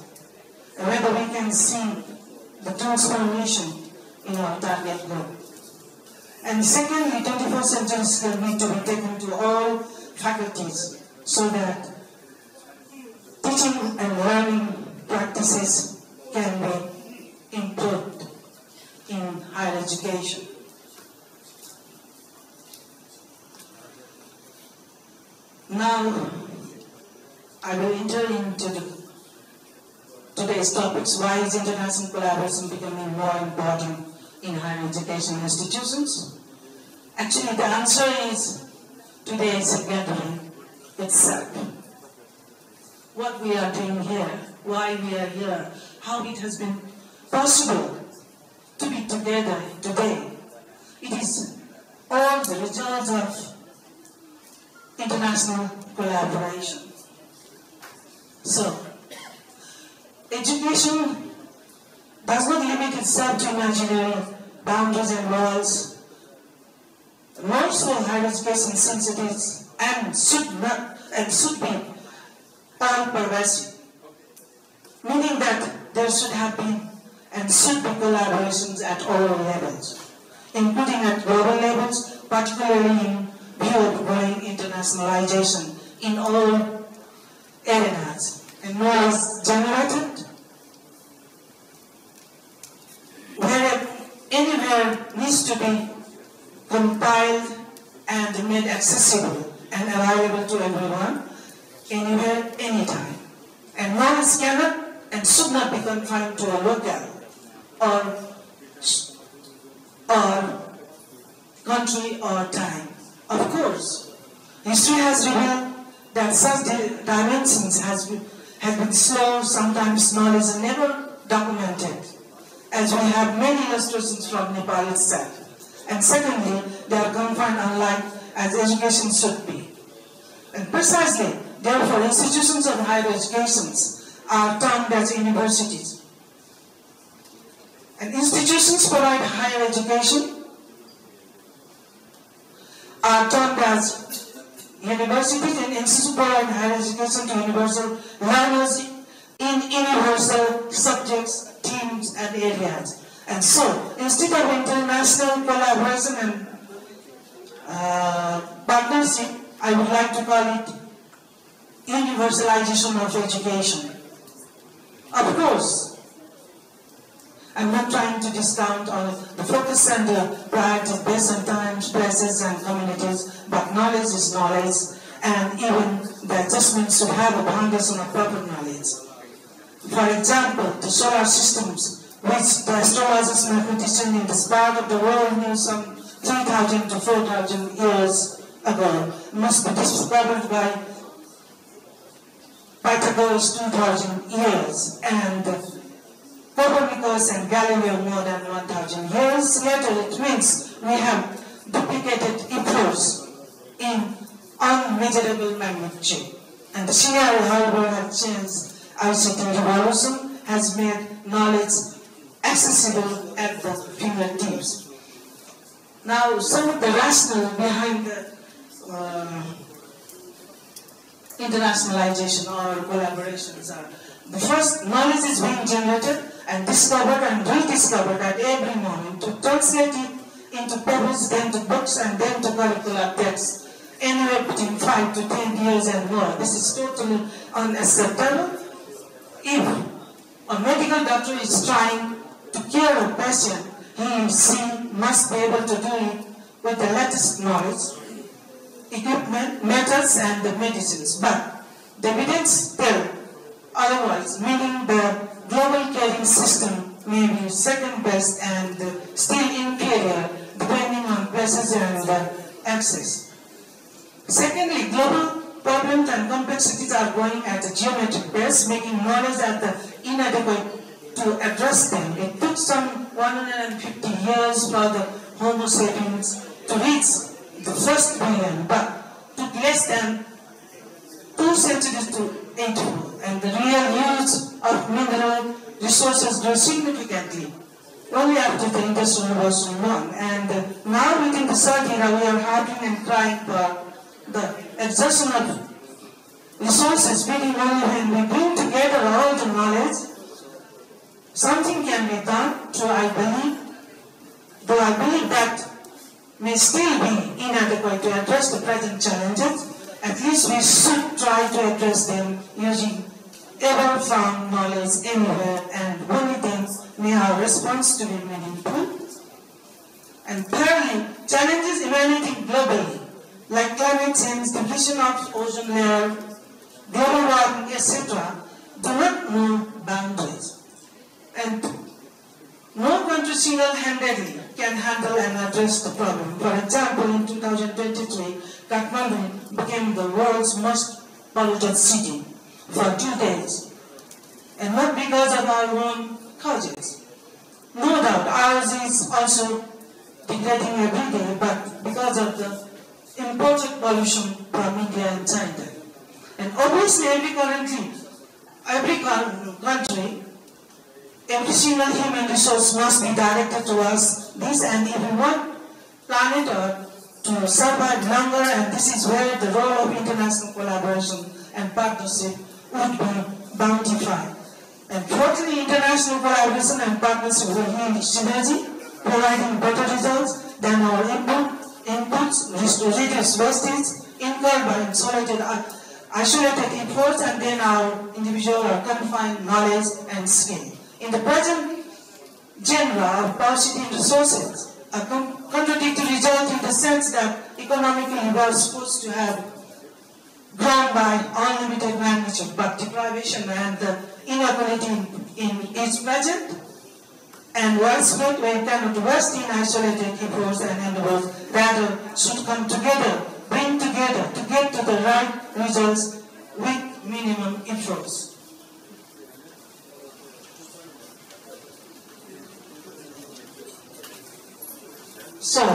whether we can see the transformation in our target group. And secondly, 21st century skills need to be taken to all faculties so that teaching and learning practices can be improved in higher education. Now, I will enter in coming to today's topics, why is international collaboration becoming more important in higher education institutions? Actually, the answer is today's gathering itself. What we are doing here, why we are here, how it has been possible to be together today. It is all the results of international collaboration. So, education does not limit itself to imaginary boundaries and walls. More so, higher education, since it is and should be all-pervasive, meaning that there should have been and should be collaborations at all levels, including at global levels, particularly in view of growing internationalization in all arenas. And knowledge generated where anywhere needs to be compiled and made accessible and available to everyone, anywhere, anytime. And knowledge cannot and should not be confined to a local or country or time. Of course, history has revealed that such dimensions have been slow, sometimes knowledge is never documented, as we have many illustrations from Nepal itself. And secondly, they are confined unlike as education should be. And precisely, therefore, institutions of higher educations are termed as universities. And institutions provide higher education are termed as universities, and institutions provide higher education to universal learners in universal subjects, themes, and areas. And so, instead of international collaboration and partnership, I would like to call it universalization of education. Of course, I'm not trying to discount all the focus and the priorities based on times, places, and communities, but knowledge is knowledge, and even the adjustments should have a foundation of proper knowledge. For example, the solar systems, which the astrologers, mathematicians in this part of the world knew some 3,000 to 4,000 years ago, must be discovered by Pythagoras 2,000 years, and Copernicus and Galileo more than 1,000 years later. It means we have duplicated efforts in unmeasurable magnitude. And the scenario, however, has changed. ICT revolution has made knowledge accessible at the fingertips. Now, some of the rationale behind the internationalization or collaborations are: the first, knowledge is being generated and discovered and rediscovered at every moment, to translate it into papers, then to books, and then to curricular texts, anywhere between 5 to 10 years and more. This is totally unacceptable. If a medical doctor is trying to cure a patient, he or she must be able to do it with the latest knowledge, equipment, methods, and the medicines. But the evidence tell otherwise, meaning the global caring system may be second best and still inferior depending on places and access. Secondly, global problems and complexities are growing at a geometric pace, making knowledge at the inadequate to address them. It took some 150 years for the Homo sapiens to reach the first billion, but took less than 2 centuries to 8-fold, and the real use of mineral resources grew significantly only after the Industrial Revolution won. And now within the third era, we are howling and crying for the exhaustion of resources, meaning only when we bring together all the knowledge, something can be done. So I believe, though I believe that may still be inadequate to address the present challenges, at least we should try to address them using ever-found knowledge anywhere, and only then may our response to be meaningful. And thirdly, challenges humanity globally, like climate change, depletion of ozone layer, global warming, etc., do not know boundaries. And no country single-handedly can handle and address the problem. For example, in 2023, Kathmandu became the world's most polluted city for 2 days. And not because of our own causes. No doubt, ours is also degrading every day, but because of the imported pollution from India and China. And obviously, every country, every single human resource must be directed towards this, and if we want planet Earth to survive longer, and this is where the role of international collaboration and partnership would be bountified. And fourthly, international collaboration and partnership will yield synergy, providing better results than our inputs, reduce wastage, incurred by isolated efforts, and then our individual or confined knowledge and skill. In the present genre of paucity resources, a contradictory result in the sense that economically we are supposed to have grown by unlimited magnitude, but deprivation and the inequality in its present and widespread we cannot rest in isolated efforts and endeavors, rather should come together, bring together to get to the right results with minimum efforts. So,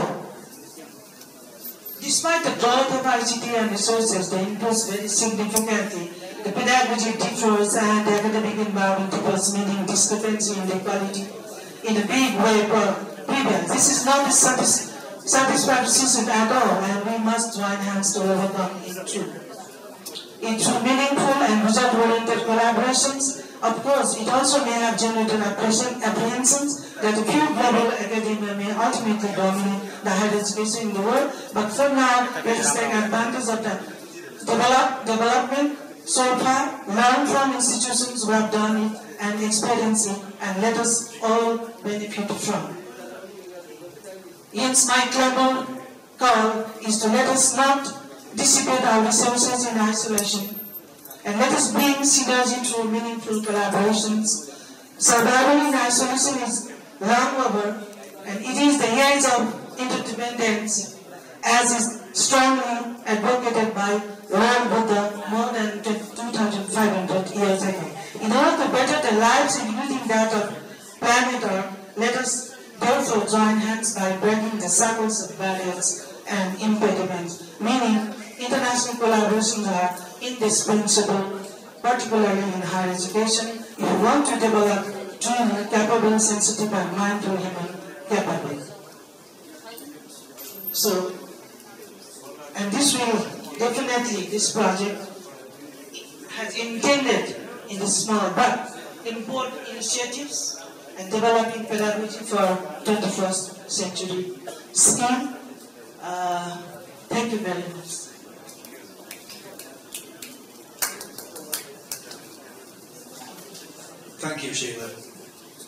despite the broad capacity and resources, they increase very significantly. The pedagogy differs and the academic environment differs, meaning discrepancy in the quality in a big way prevails. This is not a satisfactory system at all, and we must join hands to overcome it too. Through meaningful and result-oriented collaborations, of course, it also may have generated apprehensions that a few global academia may ultimately dominate the higher education in the world, but for now, let us take advantage of the development so far, learn from institutions who have done it and experience it, and let us all benefit from. Hence, my global call is to let us not dissipate our resources in isolation, and let us bring synergy through meaningful collaborations. Survival in isolation is long over, and it is the age of interdependence, as is strongly advocated by Lord Buddha more than 2,500 years ago. In order to better the lives, including that of planet Earth, let us therefore join hands by breaking the circles of barriers and impediments, meaning international collaborations are indispensable, particularly in higher education, if we want to develop truly capable, sensitive, and mindful human capable. So, and this will definitely, this project has intended in the small but important initiatives and developing pedagogy for 21st century scheme. Thank you very much. Thank you, Sheila.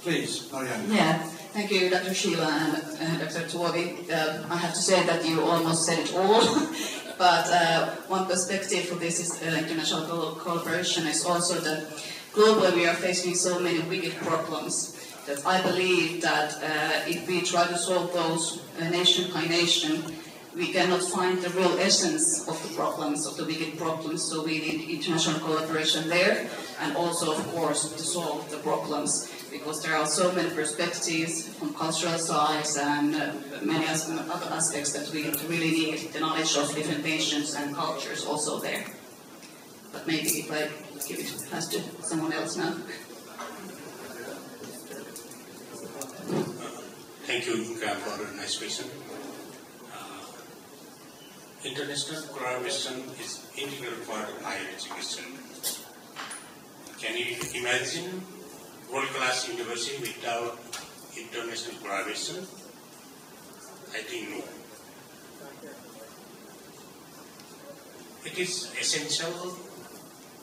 Please, Marianne. Yeah, thank you, Dr. Sheila and Dr. Tuovi. I have to say that you almost said it all, but one perspective for this is international collaboration is also that globally we are facing so many wicked problems that I believe that if we try to solve those nation by nation, we cannot find the real essence of the problems, of the wicked problems, so we need international collaboration there, and also, of course, to solve the problems, because there are so many perspectives from cultural sides and many other aspects that we really need the knowledge of different nations and cultures also there. But maybe if I give it pass to someone else now. Thank you, Graham, for a nice question. International collaboration is integral part of higher education. Can you imagine world-class university without international collaboration? I think no. It is essential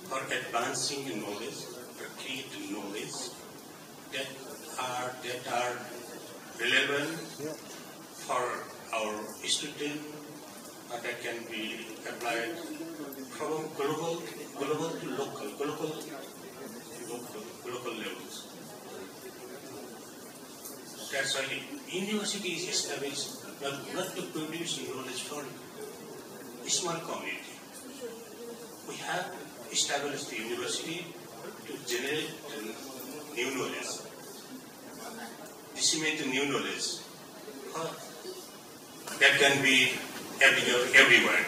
for advancing the knowledge, for creating knowledge that are relevant for our students, that can be applied from global to local levels. That's why university is established not to produce knowledge for a small community. We have established the university to generate new knowledge, disseminate the new knowledge that can be everywhere.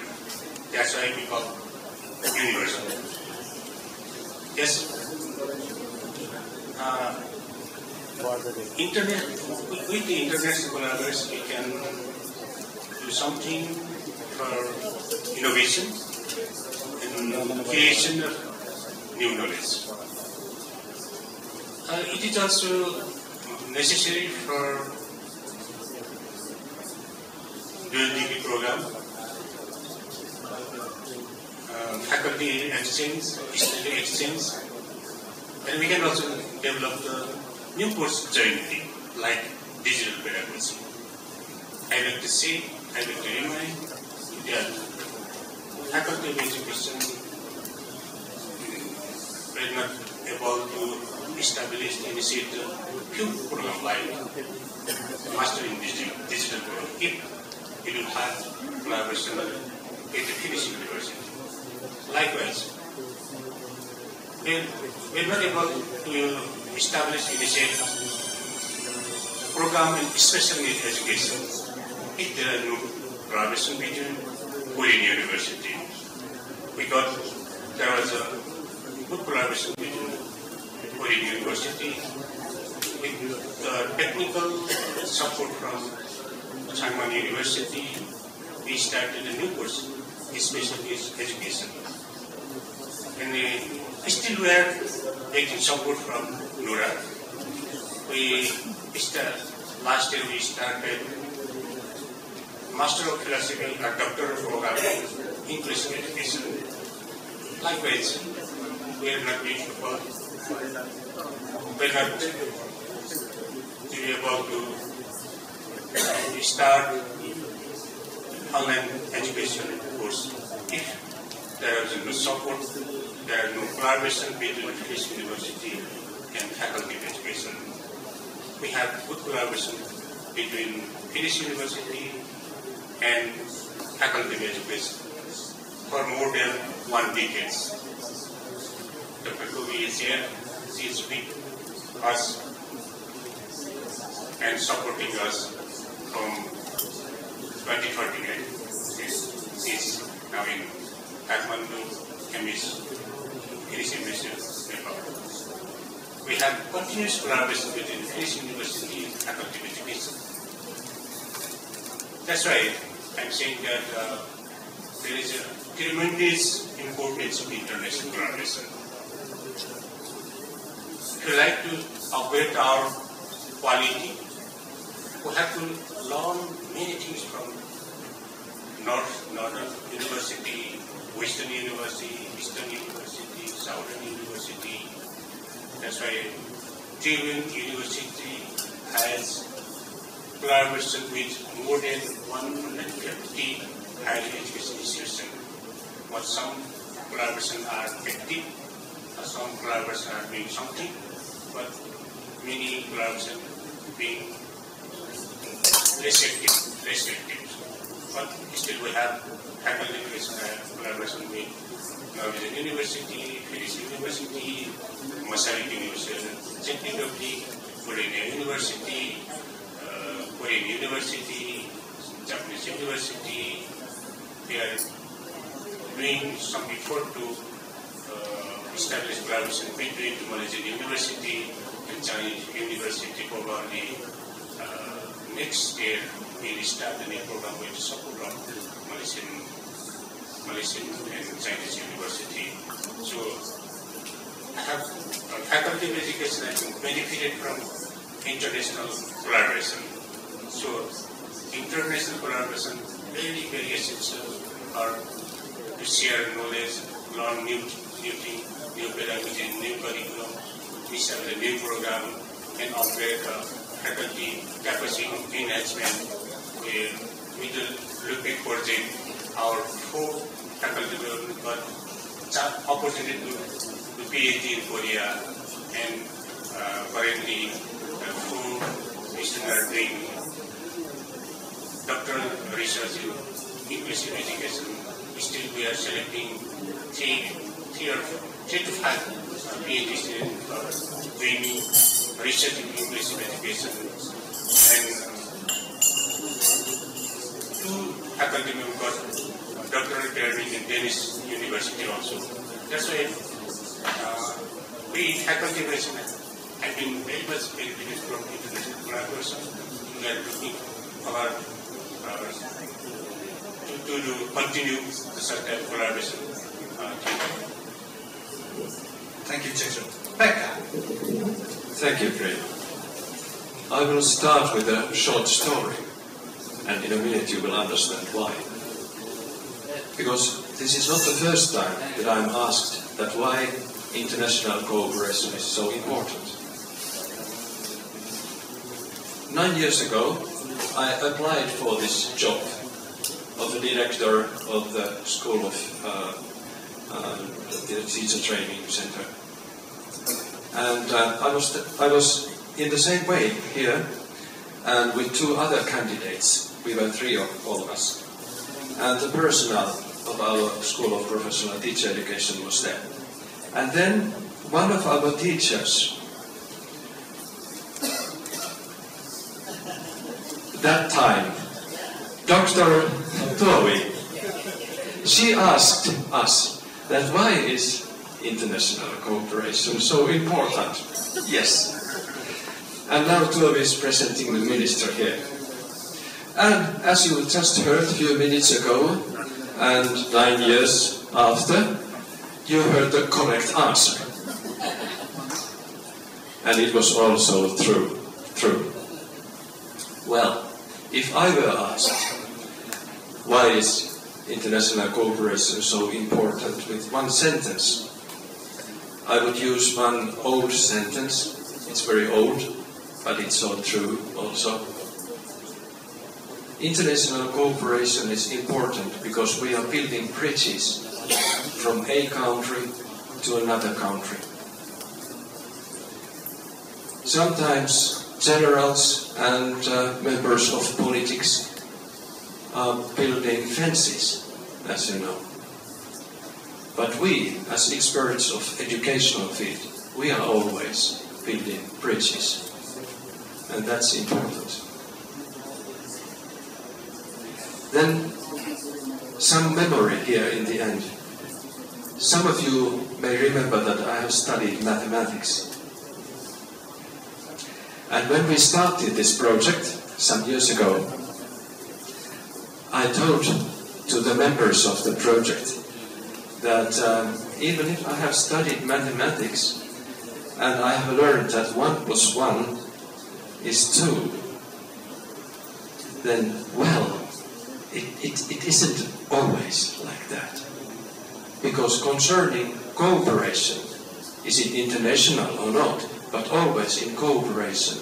That's why we call university. Yes. With the international collaboration, we can do something for innovation and creation of new knowledge. It is also necessary for dual degree program, faculty exchange, student exchange, and we can also develop the new course jointly, like digital pedagogy. I like to say, I like to remind that faculty of education were not able to establish and initiate a few programs like Master in Digital program if we don't have collaboration with the Finnish University. Likewise, we're not able to establish initiate program in special needs education if there are no collaboration between Korean University. Because there was a good collaboration between Korean University with the technical support from Changwon University. We started a new course, special needs education. And still we are taking support from NURA. Last year we started Master of Philosophy or Doctor of Program Inclusive Education. Likewise, we are not being able to start online education course if there is no support, there is no collaboration between Finnish University and faculty of education. We have good collaboration between Finnish University and faculty of education for more than 1 decade. Dr. Kovi is here, she is with us and supporting us from 2039. She is now in Kathmandu, Finnish University, Nepal. We have continuous collaboration between Finnish University and faculty of education. That's why I'm saying that there is a tremendous importance of international collaboration. If we like to upgrade our quality, we have to learn many things from Northern University, Western University, Eastern University, Southern University. That's why Trivandrum University has collaboration with more than 150 higher education institutions. But some collaboration are active, some collaboration are doing something, but many collaboration being less active. But still we have faculty collaboration with Norwegian University, Finnish University, Masaryk University, Czech Republic, Korean University, Japanese University. They are doing some effort to establish collaboration between Malaysian University and Chinese University. Probably next year we will start a new program with support of Malaysian and Chinese University. So I have faculty of education has benefited from international collaboration. So international collaboration very, very essential are to share knowledge, learn new things, new pedagogy, new curriculum, establish a new program, and upgrade faculty capacity enhancement. With the Lupik project, our 4 faculty got opportunity to do PhD in Korea, and currently two students are doing doctoral research in inclusive education. Still, we are selecting three to five PhD students for doing research in inclusive education, and two faculty members got doctoral training in Danish University also. That's why we faculty president have been very much benefited from international collaboration. We are looking forward to continue the such collaboration. Thank you, Jason. Pekka. Thank you, Graham. I will start with a short story, and in a minute you will understand why. Because this is not the first time that I'm asked that why international cooperation is so important. 9 years ago, I applied for this job of the director of the School of the Teacher Training Center. And I was in the same way here, and with two other candidates. We were three of all of us. And the personnel of our School of Professional Teacher Education was there. And then one of our teachers, that time, Dr. Tuovi, she asked us that why is international cooperation so important? Yes. And now Tuovi is presenting the minister here. And as you just heard a few minutes ago, and 9 years after, you heard the correct answer. And it was also true. Well, if I were asked, why is international cooperation so important with one sentence, I would use one old sentence. It's very old, but it's so true also. International cooperation is important because we are building bridges from a country to another country. Sometimes generals and members of politics are building fences, as you know. But we, as experts of educational field, we are always building bridges. And that's important. Then, some memory here in the end. Some of you may remember that I have studied mathematics. And when we started this project some years ago, I told to the members of the project that even if I have studied mathematics and I have learned that 1 + 1 is 2, then, well, it isn't always like that. Because concerning cooperation, is it international or not, but always in cooperation,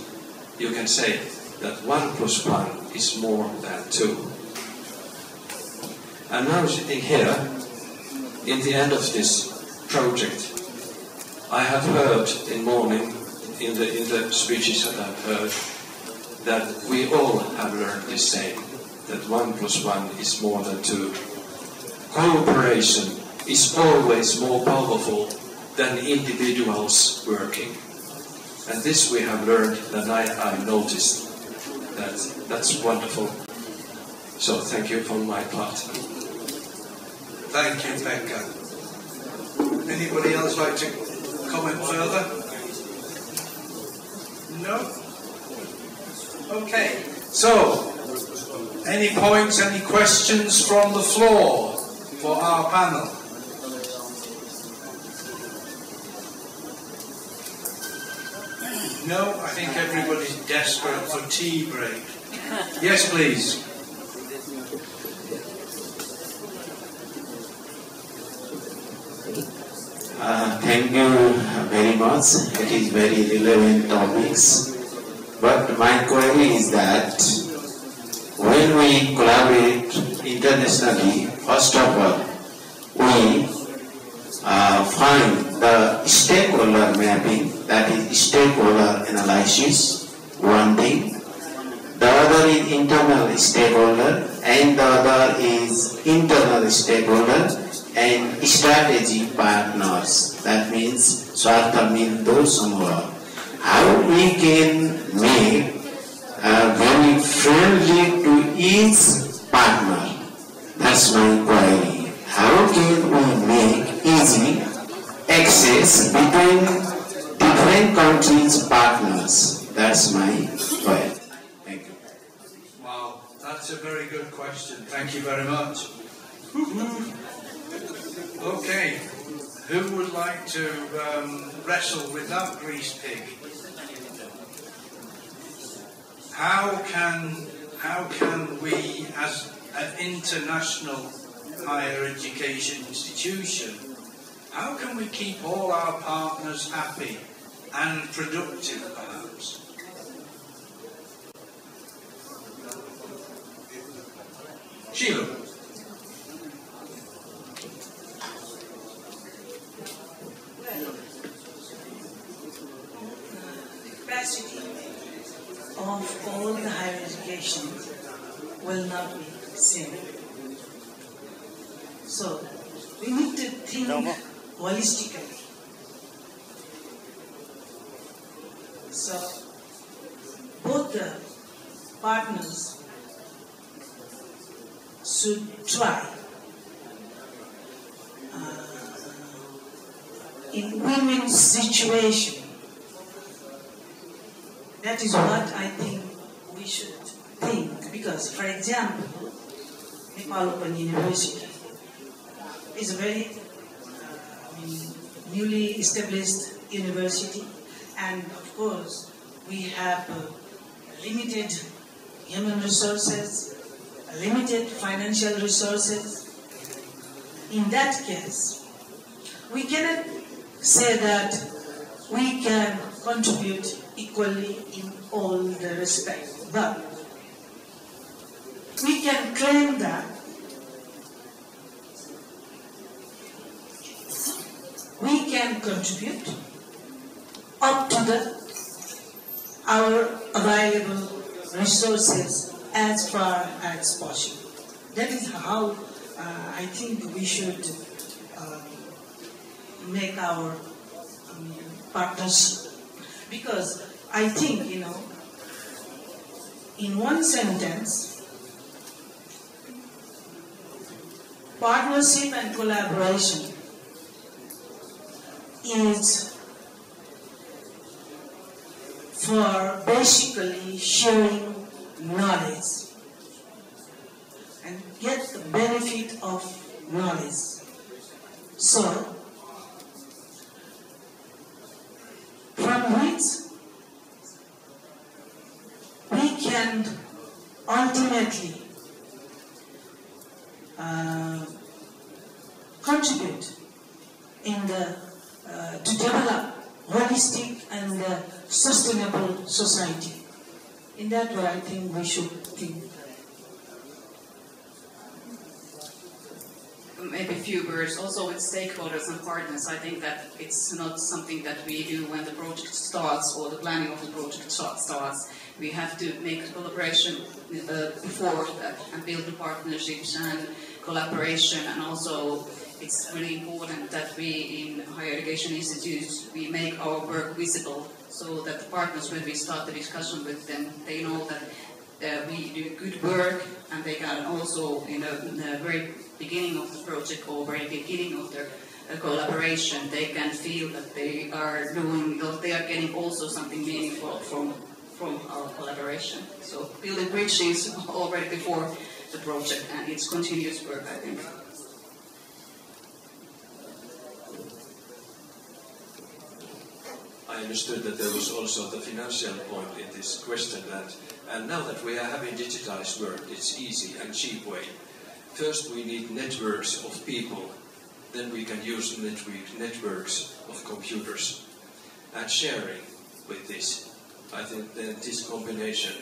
you can say that 1 + 1 is more than 2. And now sitting here, in the end of this project, I have heard in morning, in the speeches that I've heard, that we all have learned the same, that 1 + 1 is more than 2. Cooperation is always more powerful than individuals working. And this we have learned, and I noticed that's wonderful. So thank you for my part. Thank you, Pekka. Anybody else like to comment further? No? Okay. So, any points, any questions from the floor for our panel? No, I think everybody's desperate for tea break. Yes, please. Thank you very much. It is very relevant topics. But my query is that when we collaborate internationally, first of all, we find the stakeholder mapping, that is stakeholder analysis, one thing. The other is internal stakeholder, and the other is internal stakeholder and strategy partners. That means Swartha Mindo Samuha. How we can make very friendly to each partner? That's my query. How can we make easy access between different countries' partners? That's my query. Thank you. Wow, that's a very good question. Thank you very much. Okay, who would like to wrestle with that grease pig? How can we, as an international higher education institution, how can we keep all our partners happy and productive, perhaps? Sheila. Capacity of all the higher education will not be same. So we need to think holistically. So both the partners should try in women's situation. That is what I think we should think, because, for example, Nepal Open University is a very newly established university, and of course we have limited human resources, limited financial resources. In that case, we cannot say that we can contribute equally in all the respects, but we can claim that we can contribute up to our available resources as far as possible. That is how I think we should make our partnership. Because I think, in one sentence, partnership and collaboration is for basically sharing knowledge and get the benefit of knowledge. So, from which we can ultimately contribute in to develop holistic and sustainable society. In that way, I think we should think. Maybe a few words also with stakeholders and partners. I think that it's not something that we do when the project starts or the planning of the project starts. We have to make collaboration before that and build the partnerships and collaboration, and also it's really important that we in higher education institutes, we make our work visible so that the partners, when we start the discussion with them, they know that we do good work, and they can also, in the very beginning of the project or very beginning of their collaboration, they can feel that they are doing, that they are getting also something meaningful from our collaboration. So building bridges already before the project, and it's continuous work, I think. I understood that there was also the financial point in this question, and now that we are having digitalized world, it's easy and cheap way. First we need networks of people, then we can use networks of computers, and sharing with this. I think that this combination,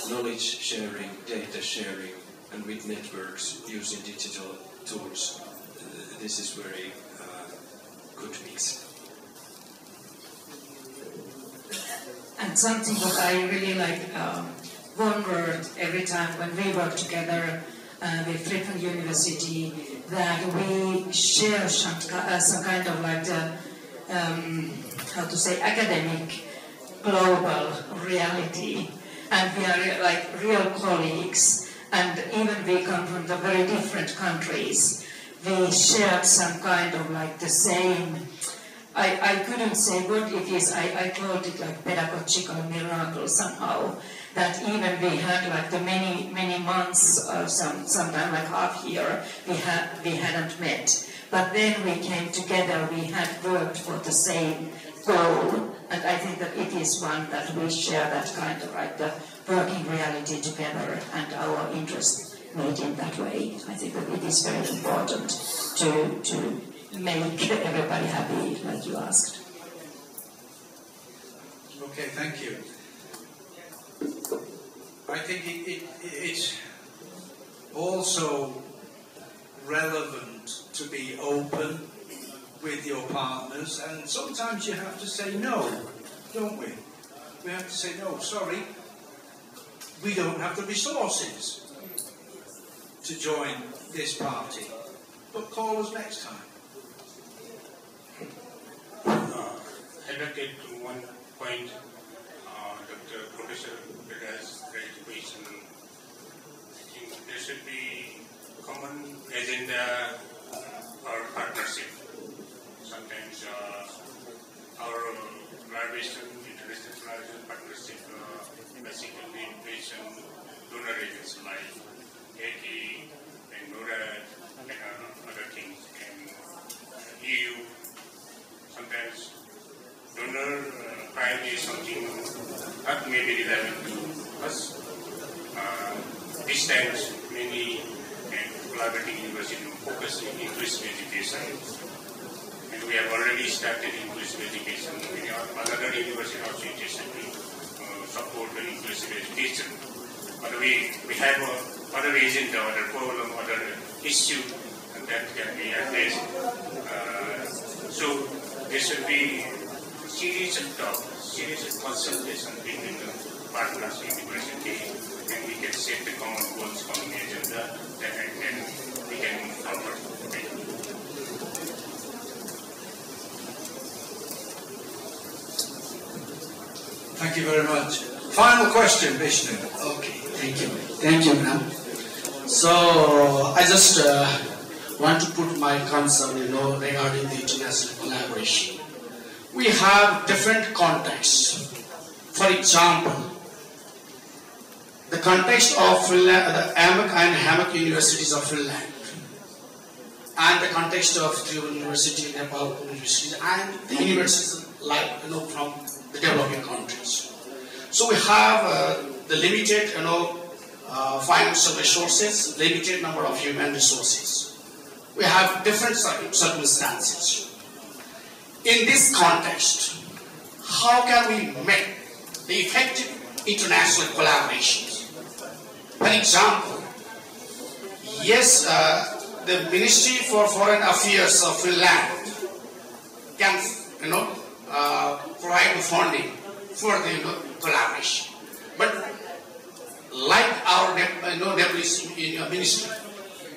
knowledge sharing, data sharing, and with networks using digital tools, this is very good mix. And something that I really wondered every time when we work together with Tripoli University, that we share some kind of academic global reality, and we are like real colleagues, and even we come from the very different countries. We shared some kind of the same, I couldn't say what it is, I called it like pedagogical miracle somehow, that even we had the many months or sometime half year we hadn't met, but then we came together, we had worked for the same goal, and I think that it is one that we share, that kind of the working reality together and our interest made in that way. I think that it is very important to make everybody happy, like you asked. Okay, thank you. I think it's also relevant to be open with your partners, and sometimes you have to say no, don't we? We have to say no, sorry, we don't have the resources to join this party, but call us next time. I'd like to add to one point. Dr. Professor has raised the question. I think there should be common agenda or partnership. Sometimes our collaboration, international collaboration partnership, basically innovation donor agents like AKI and NORAD and other things, and EU. Sometimes donor primarily is something that may be relevant to us. These times, many collaborating universities focus on inclusive education, and we have already started inclusive education. Another university also interested to support the inclusive education. But we have other agenda, other problem, other issue that can be addressed. So there should be a series of talk, series of consultation between the partners university, and we can set the common goals, common agenda, and then we can move forward. Thank you very much. Final question, Vishnu. Okay, thank you. Thank you, ma'am. So, I just want to put my concern, regarding the international collaboration. We have different contexts. For example, the context of Finland, the AMAC and HAMAC universities of Finland, and the context of Tribhuvan University, Nepal University, and the universities from the developing countries. So we have the limited, financial resources, limited number of human resources. We have different circumstances. In this context, how can we make the effective international collaborations? For example, yes, the Ministry for Foreign Affairs of Finland can, provide the funding for the collaboration. But like our ministry,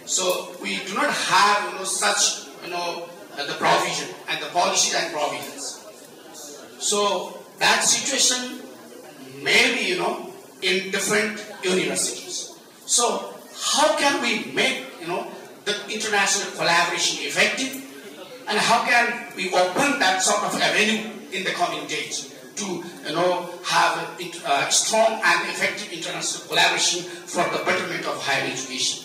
so we do not have such the provision and the policy and provisions. So that situation may be in different universities. So how can we make the international collaboration effective, and how can we open that sort of avenue in the coming days to have a strong and effective international collaboration for the betterment of higher education?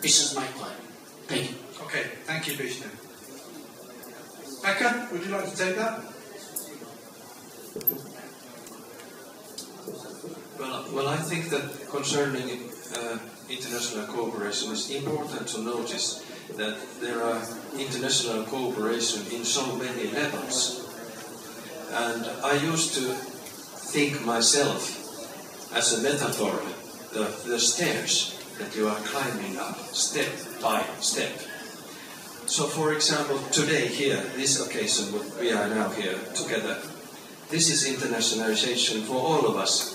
This is my point. Thank you. Okay, thank you, Vishnu. Becca, would you like to take that? Well, I think that concerning international cooperation, it's important to notice that there are international cooperation in so many levels. And I used to think myself as a metaphor, the stairs that you are climbing up step by step. So for example, today here, this occasion, we are now here together. This is internationalization for all of us.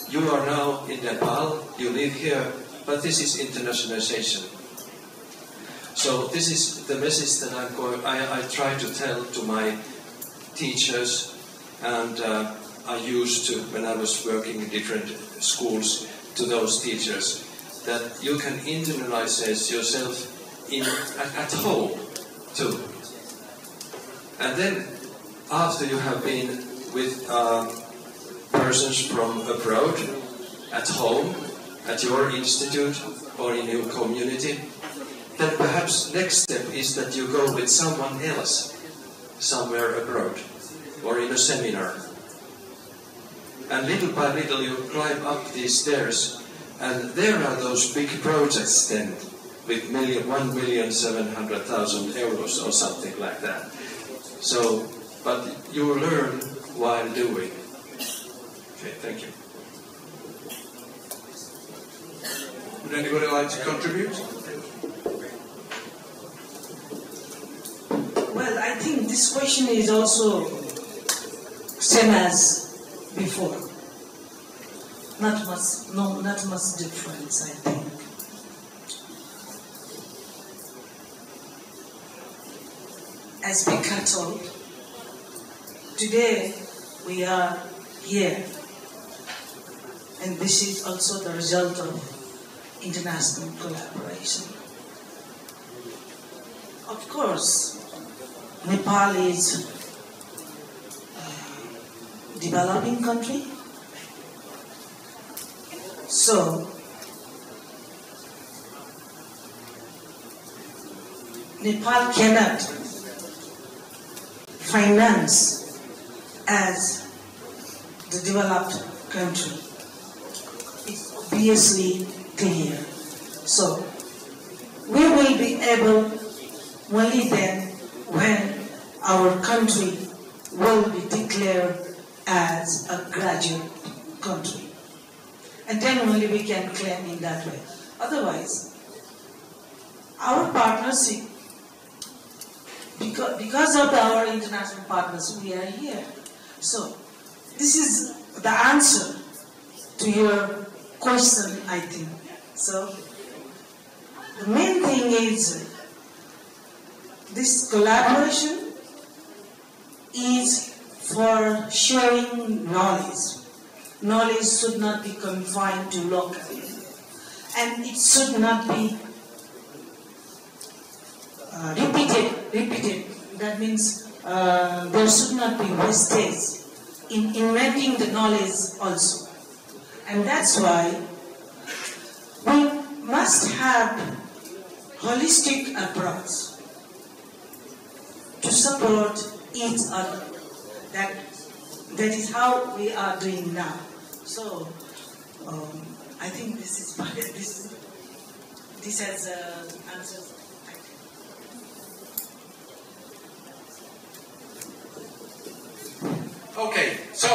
You are now in Nepal, you live here, but this is internationalization. So this is the message that I try to tell to my teachers, and I used to, when I was working in different schools, to those teachers, that you can internalize yourself at home too. And then after you have been with persons from abroad, at home, at your institute or in your community, then perhaps next step is that you go with someone else somewhere abroad or in a seminar. And little by little you climb up these stairs, and there are those big projects then with 1,700,000 euros or something like that. So, but you learn while doing. Okay, thank you. Would anybody like to contribute? Well, I think this question is also same as before. Not much difference, I think. As Becca told, today we are here, and this is also the result of international collaboration. Of course, Nepal is a developing country, so Nepal cannot finance as the developed country. It's obviously clear. So we will be able only then when our country will be declared as a graduate country. And then only we can claim in that way. Otherwise, our partnership, because of our international partners, we are here. So this is the answer to your question, I think. So the main thing is this collaboration is for sharing knowledge. Knowledge should not be confined to locally, and it should not be repeated. That means there should not be wastage in inventing the knowledge also. And that's why we must have holistic approach to support each other. That is how we are doing now. So I think this is this has answered. Okay, so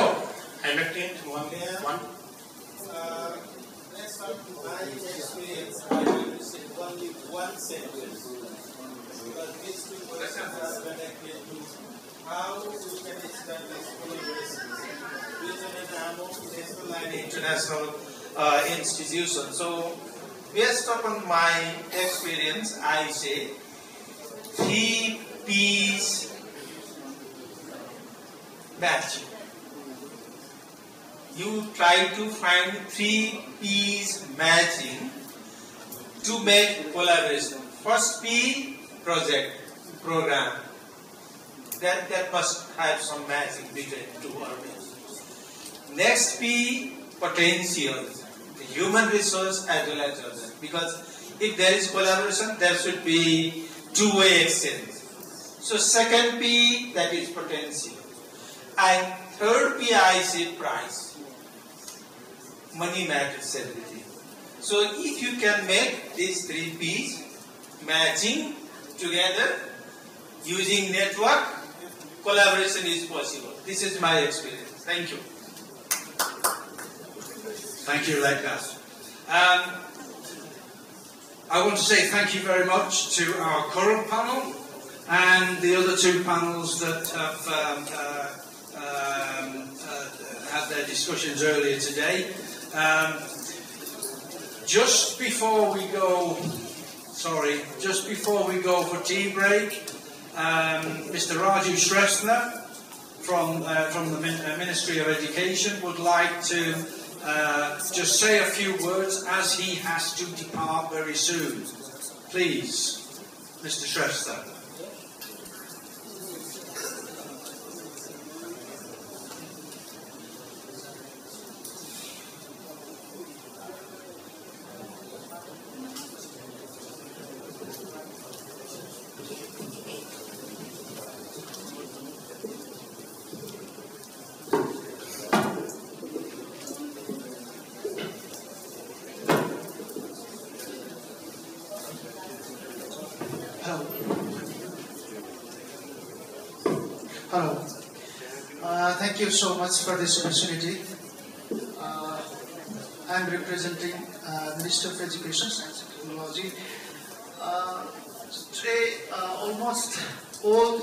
I left in one. Let's start with my experience. I will say only one sentence. Because these two questions are connected to how we can establish collaboration with international institutions. So, based upon my experience, I say 3 P's matching. You try to find 3 P's matching to make collaboration. First P, project, program. That must have some matching between two organizations. Next P, potentials, the human resource as well as others. Because if there is collaboration, there should be two-way exchange. So second P, that is potential. And third P, I say price. Money matters everything. So if you can make these 3 P's matching together using network, collaboration is possible. This is my experience. Thank you. Thank you, Leknas. I want to say thank you very much to our current panel and the other two panels that have had their discussions earlier today. Just before we go for tea break, Mr. Raju Shrestha from the Ministry of Education would like to just say a few words as he has to depart very soon. Please, Mr. Shrestha. Hello. Thank you so much for this opportunity. I'm representing Minister of Education, Science and Technology. Today, almost whole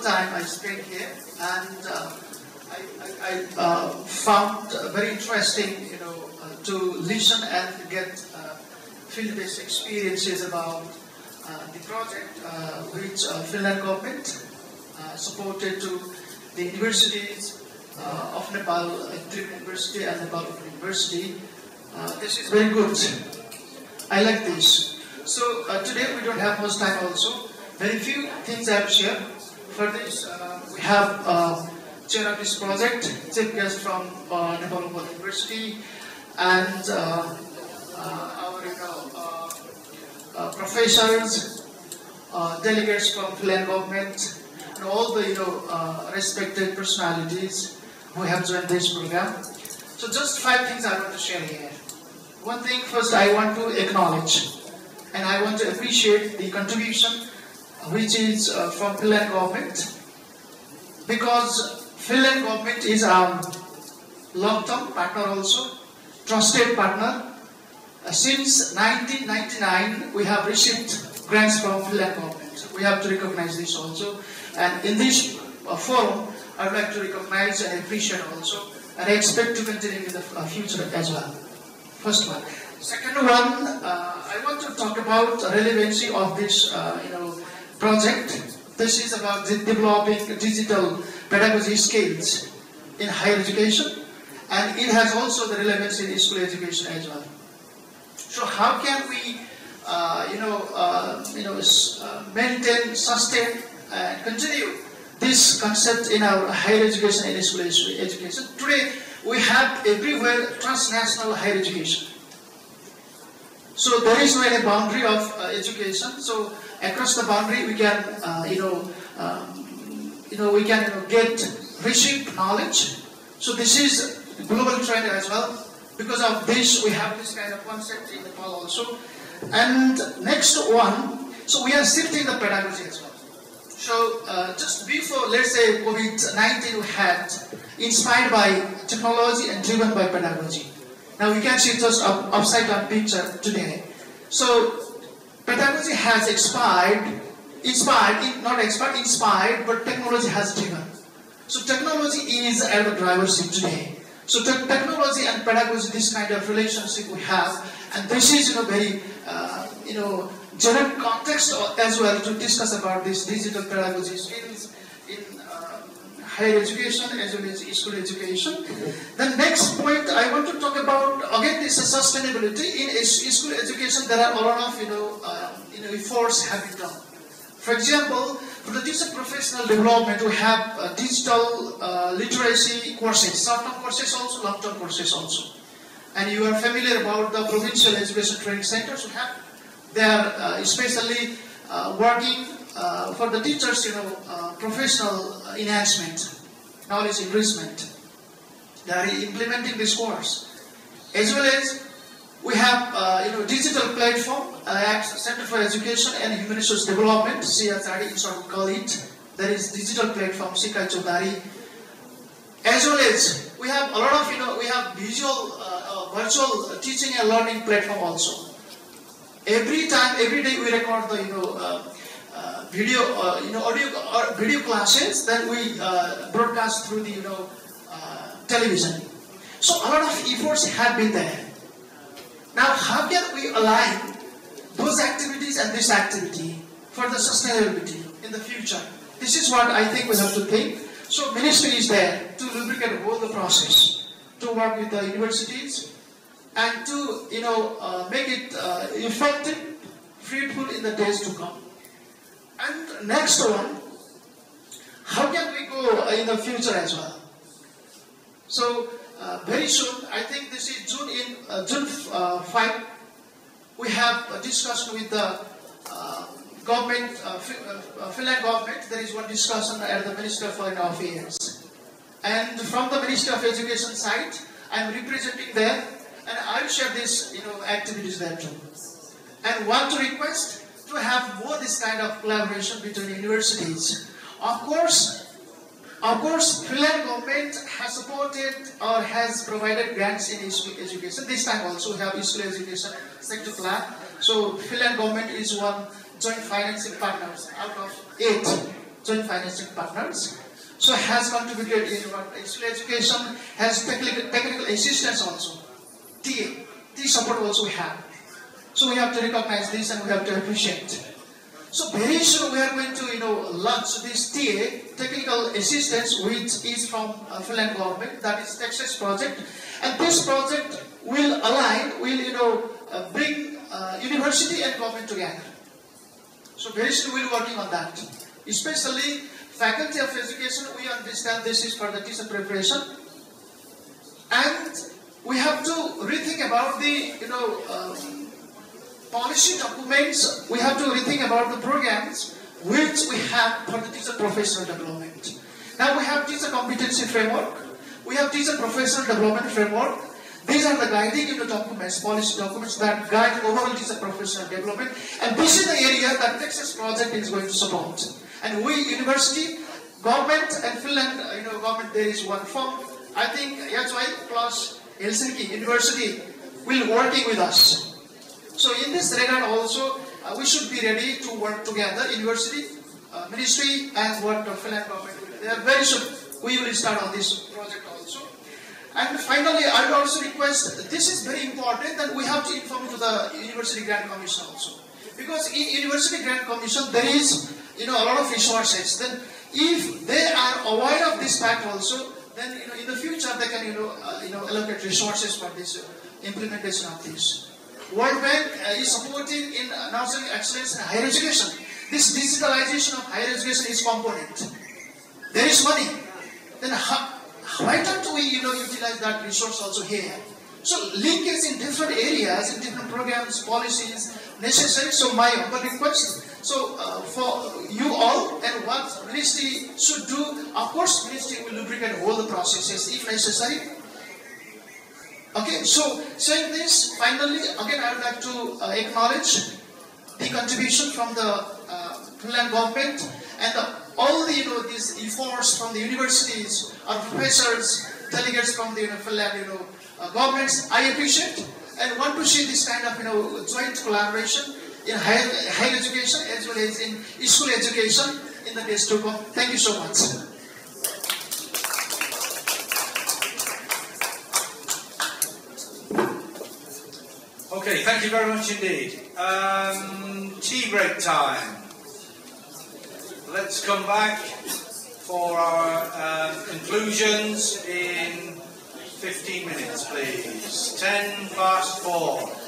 time I spent here, and I found very interesting, to listen and get field-based experiences about the project which Finland government supported to the universities of Nepal, Tribhuvan University and Nepal Open University. This is very good. I like this. So today we don't have much time also. Very few things I have shared. For this, we have chair of this project, chief guest from Nepal Open University, and our professors, delegates from Finland government, and all the respected personalities who have joined this program. So just 5 things I want to share here. One thing first I want to acknowledge, and I want to appreciate the contribution which is from Finland government, because Finland government is our long-term partner also, trusted partner. Since 1999 we have received grants from Finland government. We have to recognize this also. And in this forum, I would like to recognize and appreciate also, and I expect to continue in the future as well. First one. Second one, I want to talk about the relevancy of this, project. This is about developing digital pedagogy skills in higher education, and it has also the relevance in school education as well. So how can we, maintain, sustain, and continue this concept in our higher education and school education? Today, we have everywhere transnational higher education. So there is no any boundary of education. So across the boundary, we can, receive knowledge. So this is global trend as well. Because of this, we have this kind of concept in Nepal also. And next one, so we are shifting the pedagogy as well. So just before, let's say COVID-19 we had, inspired by technology and driven by pedagogy. Now we can see just upside down picture today. So pedagogy has inspired, but technology has driven. So technology is at the driver's seat today. So technology and pedagogy, this kind of relationship we have, and this is very general context as well to discuss about this digital pedagogy skills in higher education as well as school education. The next point I want to talk about, again, is sustainability. In school education, there are a lot of efforts have been done. For example, for the teacher professional development, we have digital literacy courses, short-term courses also, long-term courses also. And you are familiar about the provincial education training centers we have. They are especially working for the teachers, professional enhancement, knowledge enrichment. They are implementing this course. As well as we have digital platform at Center for Education and Human Resource Development, CHRD in short we call it. There is digital platform, Sikai Chaudhary. As well as we have a lot of, we have virtual teaching and learning platform also. every day we record the video, audio or video classes that we broadcast through the television. So a lot of efforts have been there. Now, how can we align those activities and this activity for the sustainability in the future? This is what I think we have to think. So ministry is there to lubricate all the process, to work with the universities, and to make it effective, fruitful in the days to come. And next one, how can we go in the future as well? So very soon, I think this is June 5, we have discussed with the government, Finland government. There is one discussion at the Minister of Foreign Affairs. And from the Minister of Education side, I am representing there, and I will share these activities there too. And want to request to have more this kind of collaboration between universities. Of course, Finland government has supported or has provided grants in school education. This time also we have school education sector plan. So Finland government is one joint financing partners out of 8 joint financing partners. So has contributed in school education, has technical assistance also. TA support also we have. So we have to recognize this and we have to appreciate. So very soon we are going to launch this TA, technical assistance, which is from Finland government, that is Texas project. And this project will bring university and government together. So very soon we will be working on that. Especially faculty of education, we understand this is for the teacher preparation. And we have to rethink about the policy documents. We have to rethink about the programs which we have for the teacher professional development. Now we have teacher competency framework. We have teacher professional development framework. These are the guiding documents, policy documents that guide overall teacher professional development. And this is the area that Texas project is going to support. And we, university, government, and Finland, government, there is one firm. I think HY plus Helsinki University will working with us. So in this regard also, we should be ready to work together, university, ministry, and what the Finland government will. They are very soon. We will start on this project also. And finally, I would also request, this is very important, that we have to inform to the University Grant Commission also. Because in University Grant Commission, there is a lot of resources. Then if they are aware of this fact also, then in the future they can allocate resources for this implementation of this. World Bank is supporting in nurturing excellence in higher education. This digitalization of higher education is component. There is money. Then why don't we utilize that resource also here? So linkage in different areas, in different programs, policies necessary. So my humble request. So for you all, and what ministry should do, of course ministry will lubricate all the processes if necessary. Okay, so saying this, finally, again I would like to acknowledge the contribution from the Finland government and all the these efforts from the universities, our professors, delegates from the Finland governments. I appreciate and want to see this kind of joint collaboration in higher education as well as in school education in the days to come. Thank you so much. Okay, thank you very much indeed. Tea break time. Let's come back for our conclusions in 15 minutes, please. 4:10.